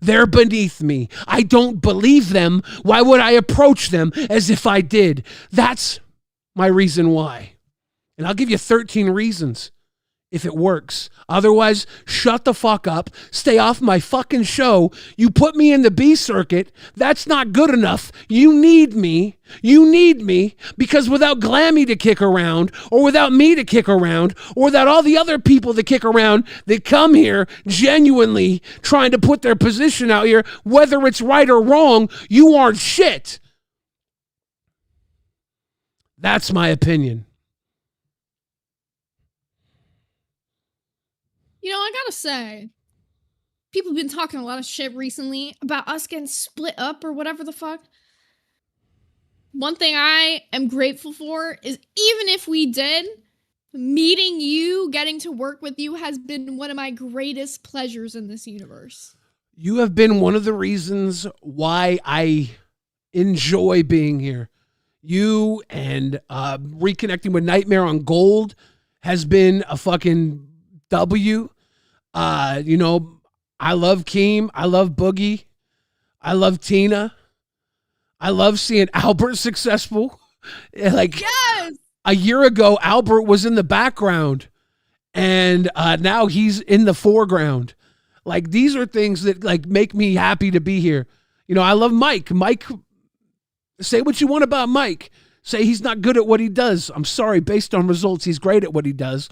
They're beneath me. I don't believe them. Why would I approach them as if I did? That's my reason why. And I'll give you 13 reasons if it works. Otherwise, shut the fuck up. Stay off my fucking show. You put me in the B circuit. That's not good enough. You need me. You need me because without Glammy to kick around, or without me to kick around, or without all the other people to kick around that come here genuinely trying to put their position out here, whether it's right or wrong, you aren't shit. That's my opinion. You know, I gotta say, people have been talking a lot of shit recently about us getting split up or whatever the fuck. One thing I am grateful for is even if we did, Meeting you, getting to work with you has been one of my greatest pleasures in this universe. You have been one of the reasons why I enjoy being here. You and reconnecting with Nightmare on Gold has been a fucking W. You know, I love Keem. I love Boogie. I love Tina. I love seeing Albert successful. Like, yes! A year ago, Albert was in the background, and now he's in the foreground. Like, these are things that like make me happy to be here. You know, I love Mike. Mike, say what you want about Mike. Say he's not good at what he does. I'm sorry, based on results, he's great at what he does.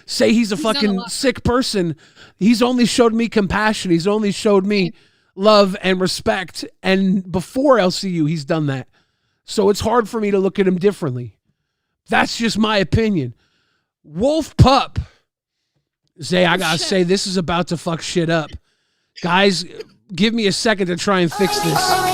Say he's a fucking sick person. He's only showed me compassion. He's only showed me love and respect. And before LCU, he's done that. So it's hard for me to look at him differently. That's just my opinion. Wolf Pup. Zay, I gotta say, this is about to fuck shit up. Guys, give me a second to try and fix this.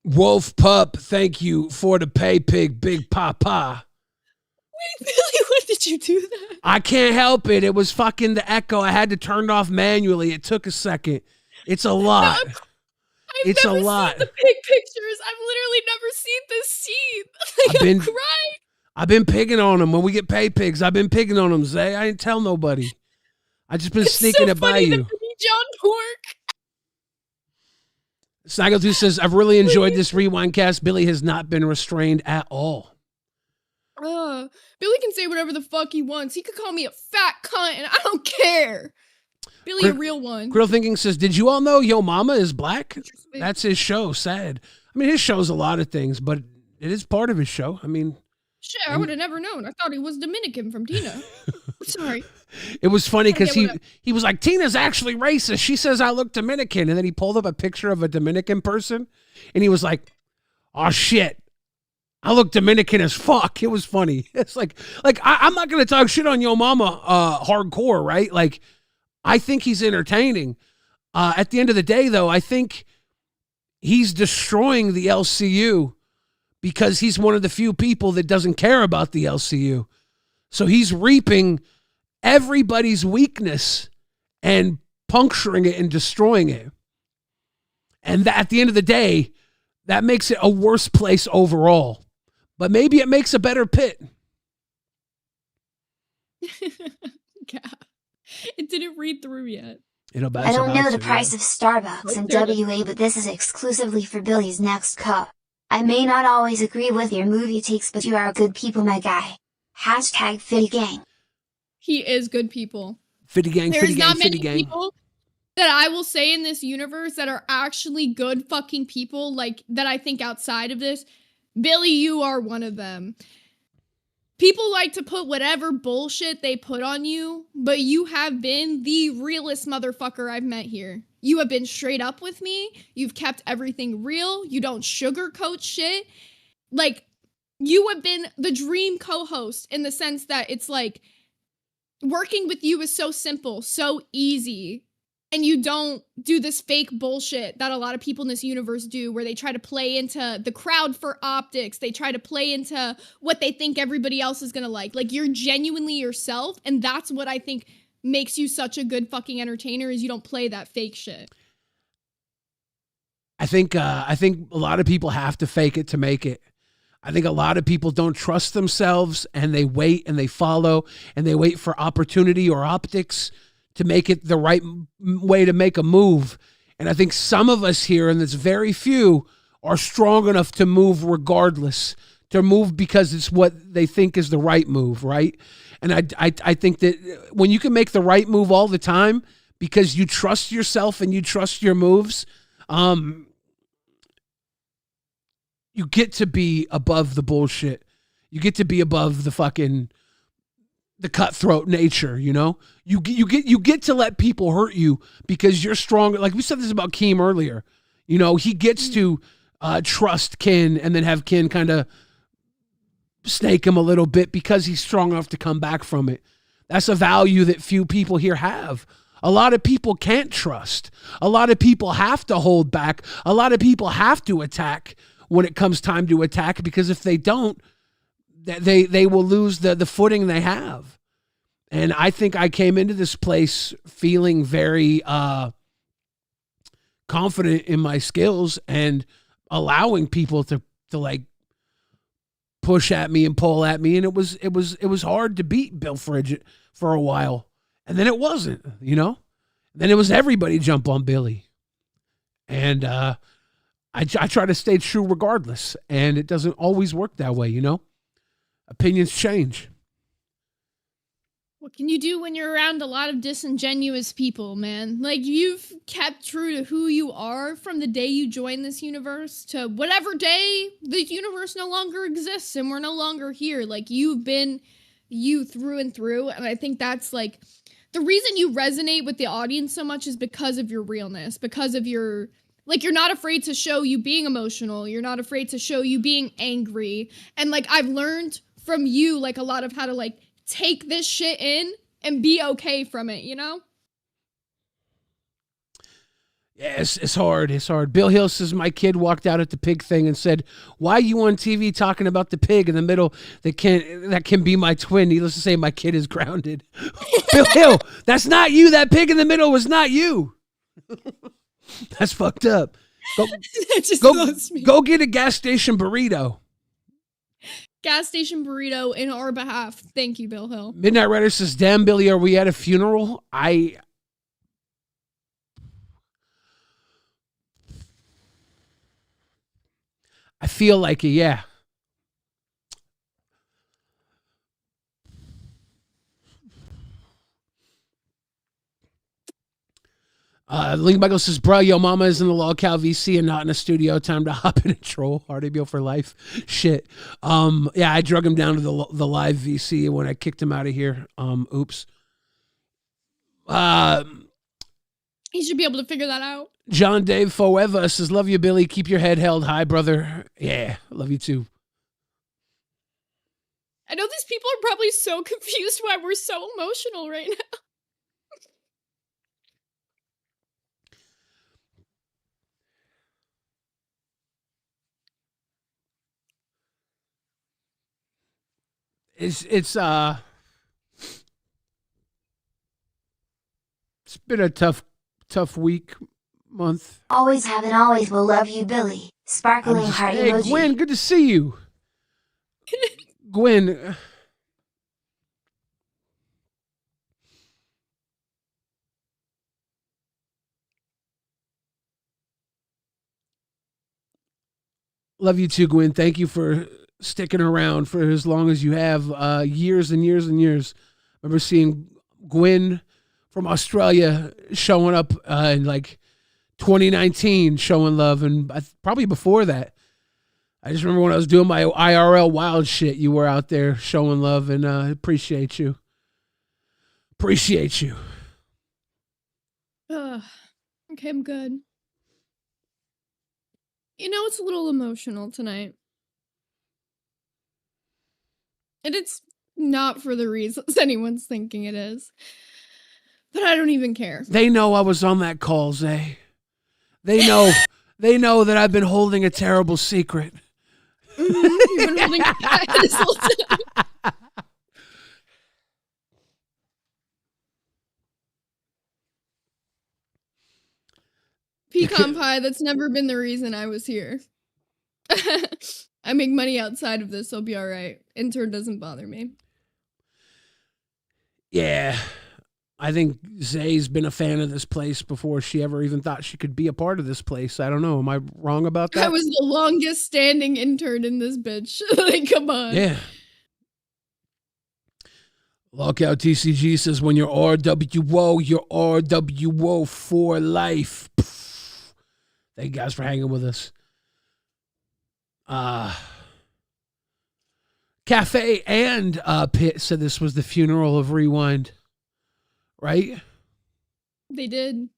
Wolf Pup, thank you for the pay pig, Big Papa. Wait, Billy, what did you do that? I can't help it. It was fucking the echo. I had to turn it off manually. It took a second. It's a lot. It's a lot. Seen the pig pictures. I've literally never seen this scene. Like, I'm crying. I've been pigging on them when we get pay pigs. I've been pigging on them, Zay. I didn't tell nobody. I just been sneaking so it by you. John Pork. Snaggletooth says, I've really enjoyed this rewind cast. Billy has not been restrained at all. Billy can say whatever the fuck he wants. He could call me a fat cunt, and I don't care. Billy, a real one. Grill Thinking says, did you all know Yo Mama is black? That's his show. Sad. I mean, his show's a lot of things, but it is part of his show. I mean, shit, I would have never known. I thought he was Dominican from Tina. Sorry. It was funny because he was like, Tina's actually racist. She says I look Dominican. And then he pulled up a picture of a Dominican person and he was like, oh shit, I look Dominican as fuck. It was funny. It's like I'm not going to talk shit on Yo Mama hardcore, right? Like, I think he's entertaining. At the end of the day, though, I think he's destroying the LCU because he's one of the few people that doesn't care about the LCU. So he's reaping everybody's weakness and puncturing it and destroying it. And that, at the end of the day, that makes it a worse place overall. But maybe it makes a better pit. Yeah. It didn't read through yet. I don't know the price of Starbucks in WA, but this is exclusively for Billy's next cup. I may not always agree with your movie takes, but you are good people, my guy. Hashtag Fitty Gang. He is good people. Fitty Gang, There's Fitty Gang, not many Fitty Gang. people that I will say in this universe that are actually good fucking people, like, that I think outside of this. Billy, you are one of them. People like to put whatever bullshit they put on you, but you have been the realest motherfucker I've met here. You have been straight up with me. You've kept everything real. You don't sugarcoat shit. Like, you have been the dream co-host in the sense that it's like, working with you is so simple, so easy. And you don't do this fake bullshit that a lot of people in this universe do, where they try to play into the crowd for optics. They try to play into what they think everybody else is gonna like. Like, you're genuinely yourself, and that's what I think makes you such a good fucking entertainer, is you don't play that fake shit. I think a lot of people have to fake it to make it. I think a lot of people don't trust themselves, and they wait and they follow and they wait for opportunity or optics to make it the right way to make a move. And I think some of us here, and there's very few, are strong enough to move regardless, to move because it's what they think is the right move, right? And I think that when you can make the right move all the time because you trust yourself and you trust your moves, you get to be above the bullshit. You get to be above the fucking the cutthroat nature, you know? You get to let people hurt you because you're strong. Like we said this about Keem earlier. You know, he gets to trust Ken and then have Ken kind of snake him a little bit because he's strong enough to come back from it. That's a value that few people here have. A lot of people can't trust. A lot of people have to hold back. A lot of people have to attack when it comes time to attack, because if they don't, they will lose the footing they have. And I think I came into this place feeling very confident in my skills and allowing people to like push at me and pull at me, and it was hard to beat Bill Frigid for a while. And then it wasn't, you know? Then it was everybody jump on Billy. And I try to stay true regardless. And it doesn't always work that way, you know? Opinions change. What can you do when you're around a lot of disingenuous people, man? Like, you've kept true to who you are from the day you joined this universe to whatever day the universe no longer exists and we're no longer here. Like, you've been you through and through. And I think that's, like, the reason you resonate with the audience so much is because of your realness, because of your, like, you're not afraid to show you being emotional. You're not afraid to show you being angry. And, like, I've learned from you, like, a lot of how to, like, take this shit in and be okay from it, you know? Yes, it's hard. It's hard. Bill Hill says, my kid walked out at the pig thing and said, why are you on TV talking about the pig in the middle that can be my twin? Needless to say, my kid is grounded. Bill Hill, that's not you. That pig in the middle was not you. That's fucked up. Go get a gas station burrito. Gas station burrito in our behalf. Thank you, Bill Hill. Midnight Rider says, damn, Billy, are we at a funeral? I feel like it, yeah. Link Michael says, bro, Yo Mama is in the LolCow VC and not in a studio. Time to hop in and troll. RDBO for life. Shit. Yeah, I drug him down to the live VC when I kicked him out of here. Oops. He should be able to figure that out. John Dave Forever says, love you, Billy. Keep your head held high, brother. Yeah, love you too. I know these people are probably so confused why we're so emotional right now. It's been a tough week, month. Always have and always will love you, Billy. Sparkling heart emoji. Hey, Gwen, good to see you. Gwen. Love you too, Gwen. Thank you for sticking around for as long as you have, years and years and years. I remember seeing Gwen from Australia showing up in like 2019, showing love, and probably before that. I just remember when I was doing my IRL wild shit, you were out there showing love, and appreciate you. Appreciate you. Okay, I'm good. You know, it's a little emotional tonight. And it's not for the reasons anyone's thinking it is. But I don't even care. They know I was on that call, Zay. They know that I've been holding a terrible secret. You've been holding it this whole time. Pecan pie, that's never been the reason I was here. I make money outside of this, I'll be alright. Intern doesn't bother me. Yeah. I think Zay's been a fan of this place before she ever even thought she could be a part of this place. I don't know. Am I wrong about that? I was the longest standing intern in this bitch. Like, come on. Yeah. Lockout TCG says, when you're RWO, you're RWO for life. Pff. Thank you guys for hanging with us. Cafe and Pitt said this was the funeral of Rewind, right? They did.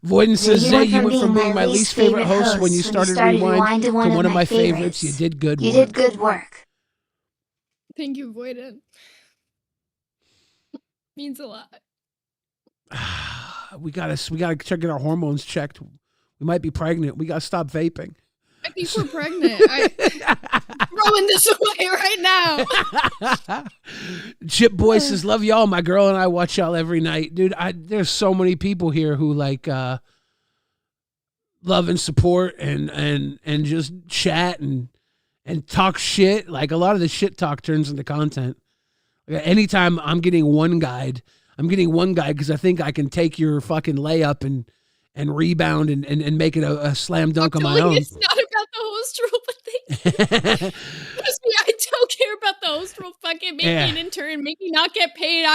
Voyden says, Zay, you went from being my least favorite host when you started Rewind to one of my favorites. You did good work. You did good work. Thank you, Voyden. Means a lot. We gotta get our hormones checked. We might be pregnant. We gotta stop vaping. I think we're pregnant. I'm throwing this away right now. Chip Boy says, love y'all. My girl and I watch y'all every night. Dude, there's so many people here who like love and support and just chat and talk shit. Like a lot of the shit talk turns into content. Like, anytime I'm getting one guide because I think I can take your fucking layup and rebound and make it a slam dunk on my own. It's not about the host role, but trust me, I don't care about the host role. Fucking make me an intern, make me not get paid.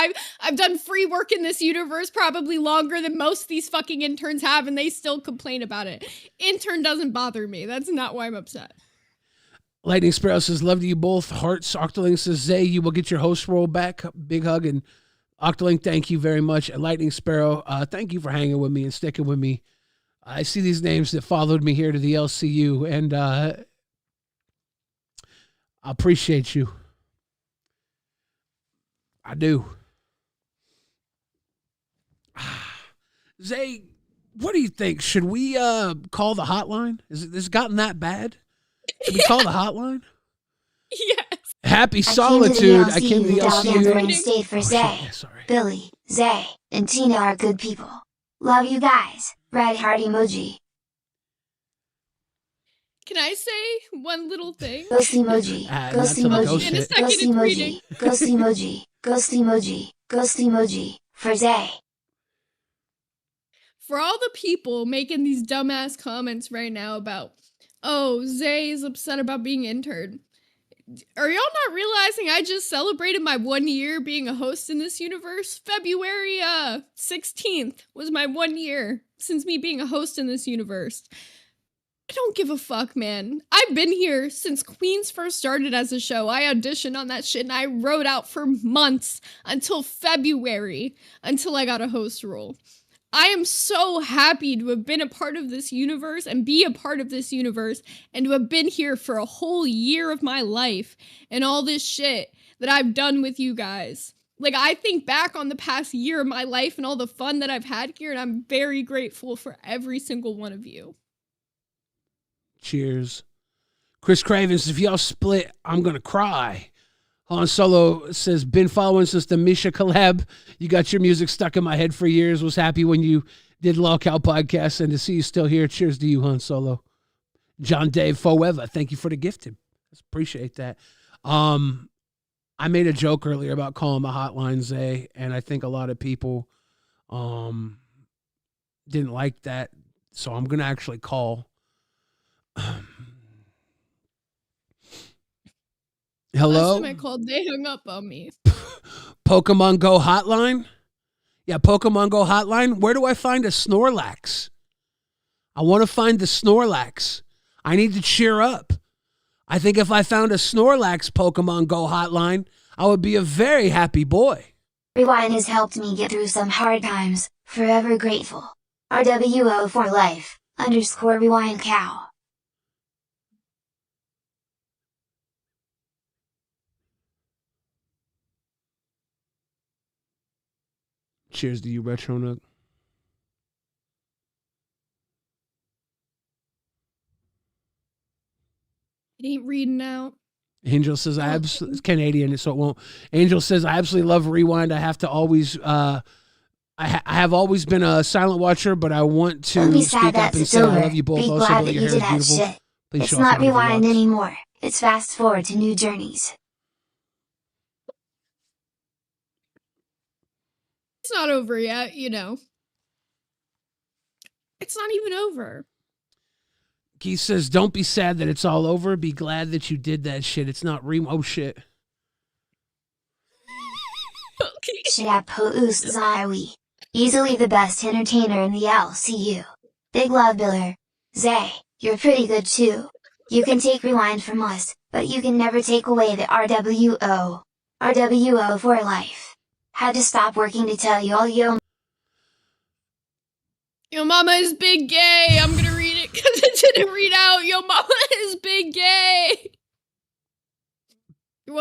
I've done free work in this universe probably longer than most of these fucking interns have, and they still complain about it. Intern doesn't bother me. That's not why I'm upset. Lightning Sparrow says, love to you both. Hearts. Octoling says, Zay, you will get your host role back. Big hug. And Octoling, thank you very much. And Lightning Sparrow, thank you for hanging with me and sticking with me. I see these names that followed me here to the LCU, and I appreciate you. I do. Zay, what do you think? Should we call the hotline? Has it gotten that bad? Should we call the hotline? Yes. Happy Solitude. I came to the LCU. Stayed for Zay, Billy, Zay, and Tina are good people. Love you guys. Red heart emoji. Can I say one little thing? Ghost emoji. Ghost emoji. In a second, Ghost it's reading. emoji. Ghost emoji. Ghost emoji. Ghost emoji. For Zay. For all the people making these dumbass comments right now about, oh, Zay is upset about being interned. Are y'all not realizing I just celebrated my 1 year being a host in this universe? February 16th was my 1 year since me being a host in this universe. I don't give a fuck, man. I've been here since Queens first started as a show. I auditioned on that shit and I wrote out for months until February until I got a host role. I am so happy to have been a part of this universe and be a part of this universe and to have been here for a whole year of my life and all this shit that I've done with you guys. Like, I think back on the past year of my life and all the fun that I've had here, and I'm very grateful for every single one of you. Cheers. Chris Cravens, if y'all split, I'm going to cry. Han Solo says, been following since the Misha collab. You got your music stuck in my head for years. Was happy when you did Lolcow podcast, and to see you still here. Cheers to you, Han Solo. John Dave Forever, thank you for the gifting. Appreciate that. I made a joke earlier about calling my hotline, Zay, and I think a lot of people didn't like that, so I'm going to actually call. Hello? Last time I called, they hung up on me. Pokemon Go hotline? Yeah, Pokemon Go hotline. Where do I find a Snorlax? I want to find the Snorlax. I need to cheer up. I think if I found a Snorlax Pokemon Go hotline, I would be a very happy boy. Rewind has helped me get through some hard times. Forever grateful. RWO for life. _rewind cow. Cheers to you, Retro Nook. It ain't reading out. Angel says, it's Canadian, so it won't. Angel says, I absolutely love Rewind. I have to always, I have always been a silent watcher, but I want to speak up and say I love you both. Be also, glad Billy, that your you hair did is that beautiful. shit. Please It's show not off your Rewind vlogs. anymore. It's fast forward to new journeys. It's not over yet, you know. It's not even over. Keith says, don't be sad that it's all over. Be glad that you did that shit. It's not oh shit. Shapoos Zawi. Easily the best entertainer in the LCU. Big love, Biller. Zay, you're pretty good too. You can take rewind from us, but you can never take away the RWO. RWO for life. Had to stop working to tell you all Yo Mama is big gay. I'm gonna read it because it didn't read out. Yo mama is big gay.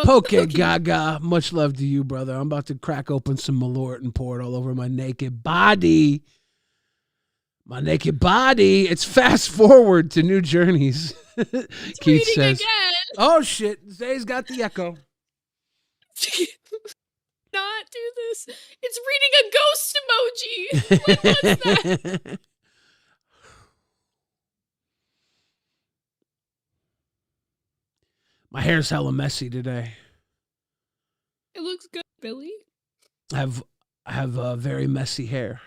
Poke Gaga, much love to you, brother. I'm about to crack open some Malort and pour it all over my naked body. My naked body. It's fast forward to new journeys. Keith says, again. "Oh shit, Zay's got the echo." Not do this. It's reading a ghost emoji. What was that? My hair's hella messy today. It looks good, Billy. I have very messy hair.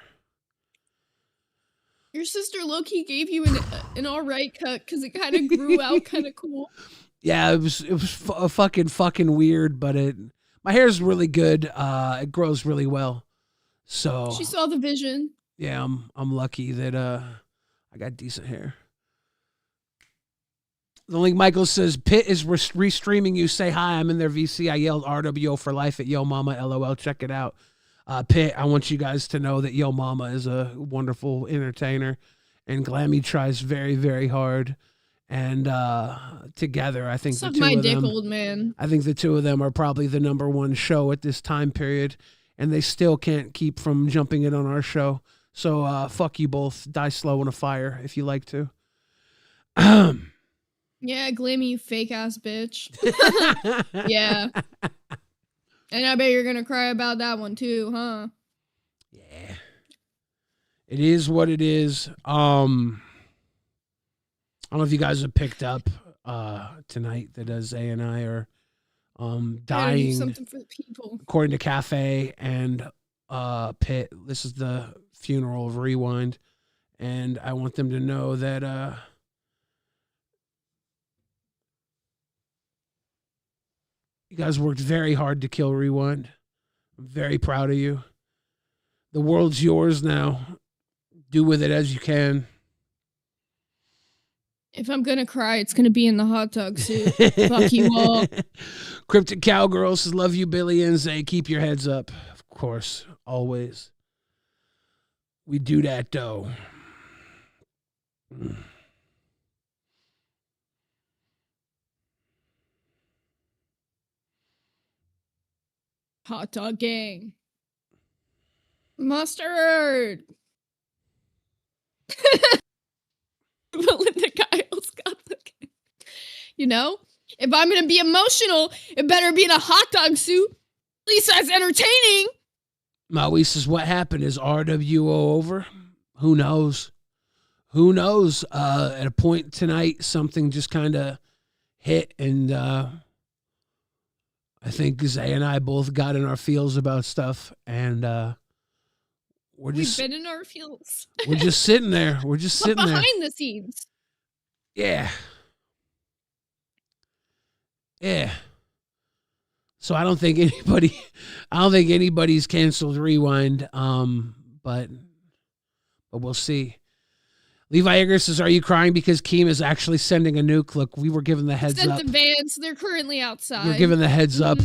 Your sister Loki gave you an all right cut because it kind of grew out kind of cool. Yeah, it was fucking weird, but my hair's really good. It grows really well. So she saw the vision. Yeah, I'm lucky that I got decent hair. The link Michael says Pitt is restreaming you. Say hi. I'm in their VC. I yelled RWO for life at Yo Mama. LOL. Check it out. Pitt, I want you guys to know that Yo Mama is a wonderful entertainer, and Glammy tries very, very hard. And together, I think Suck the two my of dick, them, old man. I think the two of them are probably the #1 show at this time period, and they still can't keep from jumping in on our show. So fuck you both. Die slow in a fire if you like to. Yeah, Glammy, you fake ass bitch. Yeah. And I bet you're gonna cry about that one too, huh? Yeah. It is what it is. I don't know if you guys have picked up tonight that Zay and I are dying. Do something for the people. According to Cafe and Pitt, this is the funeral of Rewind, and I want them to know that you guys worked very hard to kill Rewind. I'm very proud of you. The world's yours now. Do with it as you can. If I'm gonna cry, it's gonna be in the hot dog suit. Fuck you all. Cryptic Cowgirl says, love you, Billy and Zay. Keep your heads up. Of course, always. We do that, though. Hot dog gang. Mustard. Belinda Kyle's got the. You know, if I'm gonna be emotional, it better be in a hot dog suit. At least that's entertaining. Maui says, what happened? Is RWO over? Who knows? Who knows? At a point tonight, something just kind of hit, and I think Zay and I both got in our feels about stuff, and we've been in our feels. We're just sitting there. We're just sitting there behind the scenes. Yeah. Yeah. So I don't think anybody's canceled Rewind. But we'll see. Levi Egger says, are you crying because Keem is actually sending a nuke? Look, we were given the heads up. Sent the vans. They're currently outside. We're given the heads up.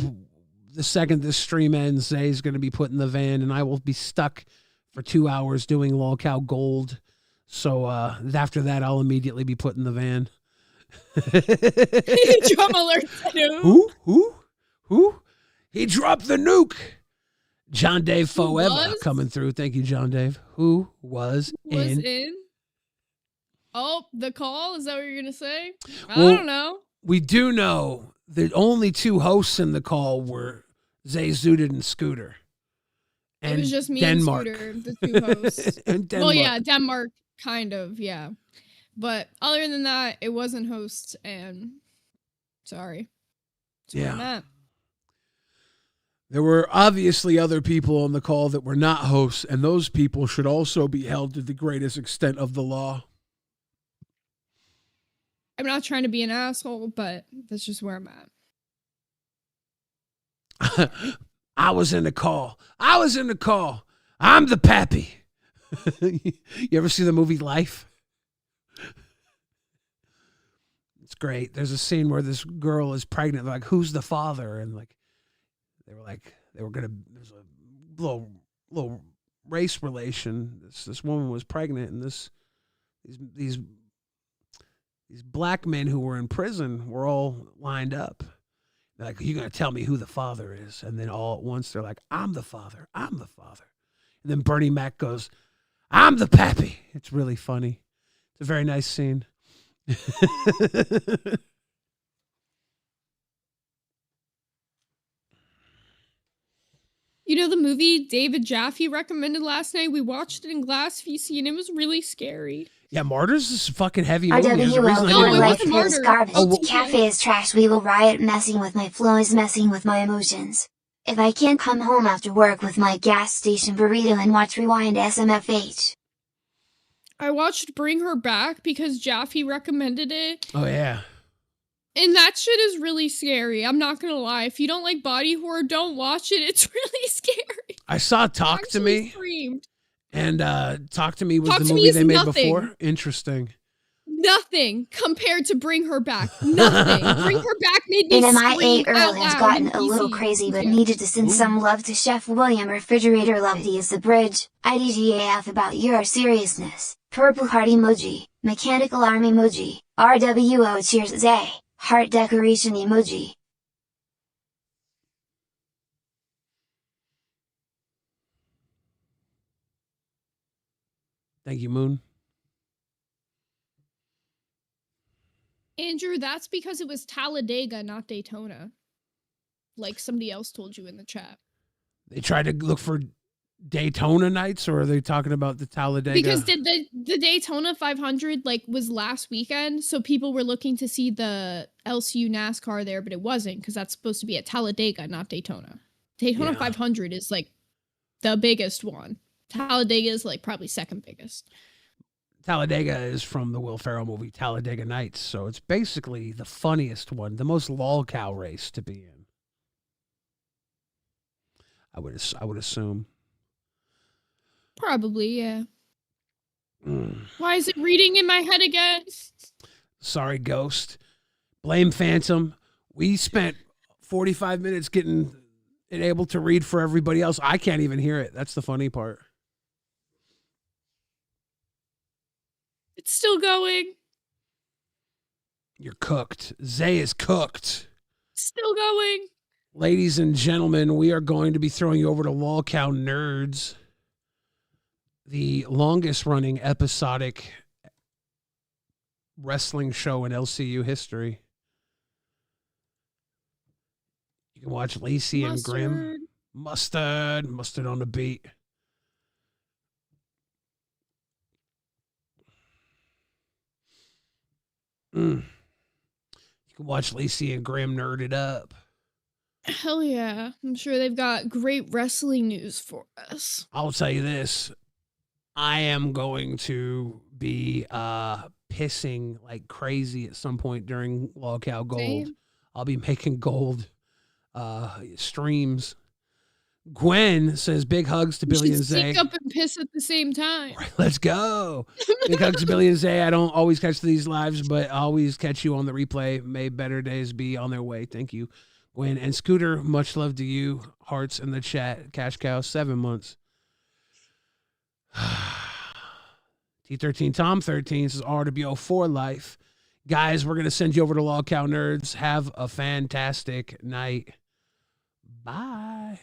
The second this stream ends, Zay's going to be put in the van, and I will be stuck for 2 hours doing LolCow Gold. So after that, I'll immediately be put in the van. Drum alert. Who? He dropped the nuke. John Dave Forever coming through. Thank you, John Dave. Who was in? Oh, the call? Is that what you're going to say? I Well, don't know. We do know the only two hosts in the call were Zay Zooted and Scooter. And it was just me Denmark. and Scooter, the two hosts. And Denmark. Well, yeah, Denmark, kind of, yeah. But other than that, it wasn't hosts, and sorry. That's where I'm at. There were obviously other people on the call that were not hosts, and those people should also be held to the greatest extent of the law. I'm not trying to be an asshole, but that's just where I'm at. I was in the call. I'm the pappy. You ever see the movie Life? It's great. There's a scene where this girl is pregnant. They're like, who's the father? And like, there's a little race relation. This woman was pregnant, and these black men who were in prison were all lined up. They're like, you're going to tell me who the father is? And then all at once, they're like, I'm the father. I'm the father. And then Bernie Mac goes, I'm the pappy. It's really funny. It's a very nice scene. You know the movie David Jaffe recommended last night? We watched it in Glass VC and it was really scary. Yeah, Martyrs is a fucking heavy movie. RWO, life is garbage. Cafe is trash. We will riot, messing with my flow is messing with my emotions. If I can't come home after work with my gas station burrito and watch Rewind SMFH. I watched Bring Her Back because Jaffe recommended it. Oh, yeah. And that shit is really scary. I'm not gonna lie. If you don't like body horror, don't watch it. It's really scary. I saw Talk to Me. Screamed. And Talk to Me was Talk the to Me movie is they made nothing. before. Interesting. Nothing compared to Bring Her Back. Nothing. Bring Her Back made me NMIA scream Earl out has loud gotten in a little PC. crazy but needed to send some love to Chef William. Refrigerator Lovely is the bridge. IDGAF about your seriousness. Purple heart emoji. Mechanical arm emoji. RWO cheers Zay. Heart decoration emoji. Thank you, Moon. Andrew, that's because it was Talladega, not Daytona. Like somebody else told you in the chat. They tried to look for Daytona nights, or are they talking about the Talladega? Because the Daytona 500 like was last weekend, so people were looking to see the LCU NASCAR there, but it wasn't because that's supposed to be at Talladega, not Daytona. Daytona 500 is like the biggest one. Talladega is like probably second biggest. Talladega is from the Will Ferrell movie Talladega Nights, so it's basically the funniest one, the most lolcow race to be in. I would assume. Probably, yeah. Why is it reading in my head again? Sorry, Ghost. Blame Phantom. We spent 45 minutes getting it able to read for everybody else. I can't even hear it. That's the funny part. It's still going. You're cooked. Zay is cooked. Still going. Ladies and gentlemen, we are going to be throwing you over to Lolcow Nerds, the longest running episodic wrestling show in LCU history. You can watch Lacey and Grim. Mustard on the beat. You can watch Lacey and Grim nerd it up. Hell yeah. I'm sure they've got great wrestling news for us. I'll tell you this. I am going to be pissing like crazy at some point during Lolcow Gold. Same. I'll be making gold streams. Gwen says big hugs to Billy and Zay. Sneak up and piss at the same time. Right, let's go. Big hugs to Billy and Zay. I don't always catch these lives, but I always catch you on the replay. May better days be on their way. Thank you, Gwen. And Scooter, much love to you. Hearts in the chat. Cash Cow, 7 months. T13 Tom 13 says RWO for life. Guys, we're going to send you over to Lolcow Nerds. Have a fantastic night. Bye.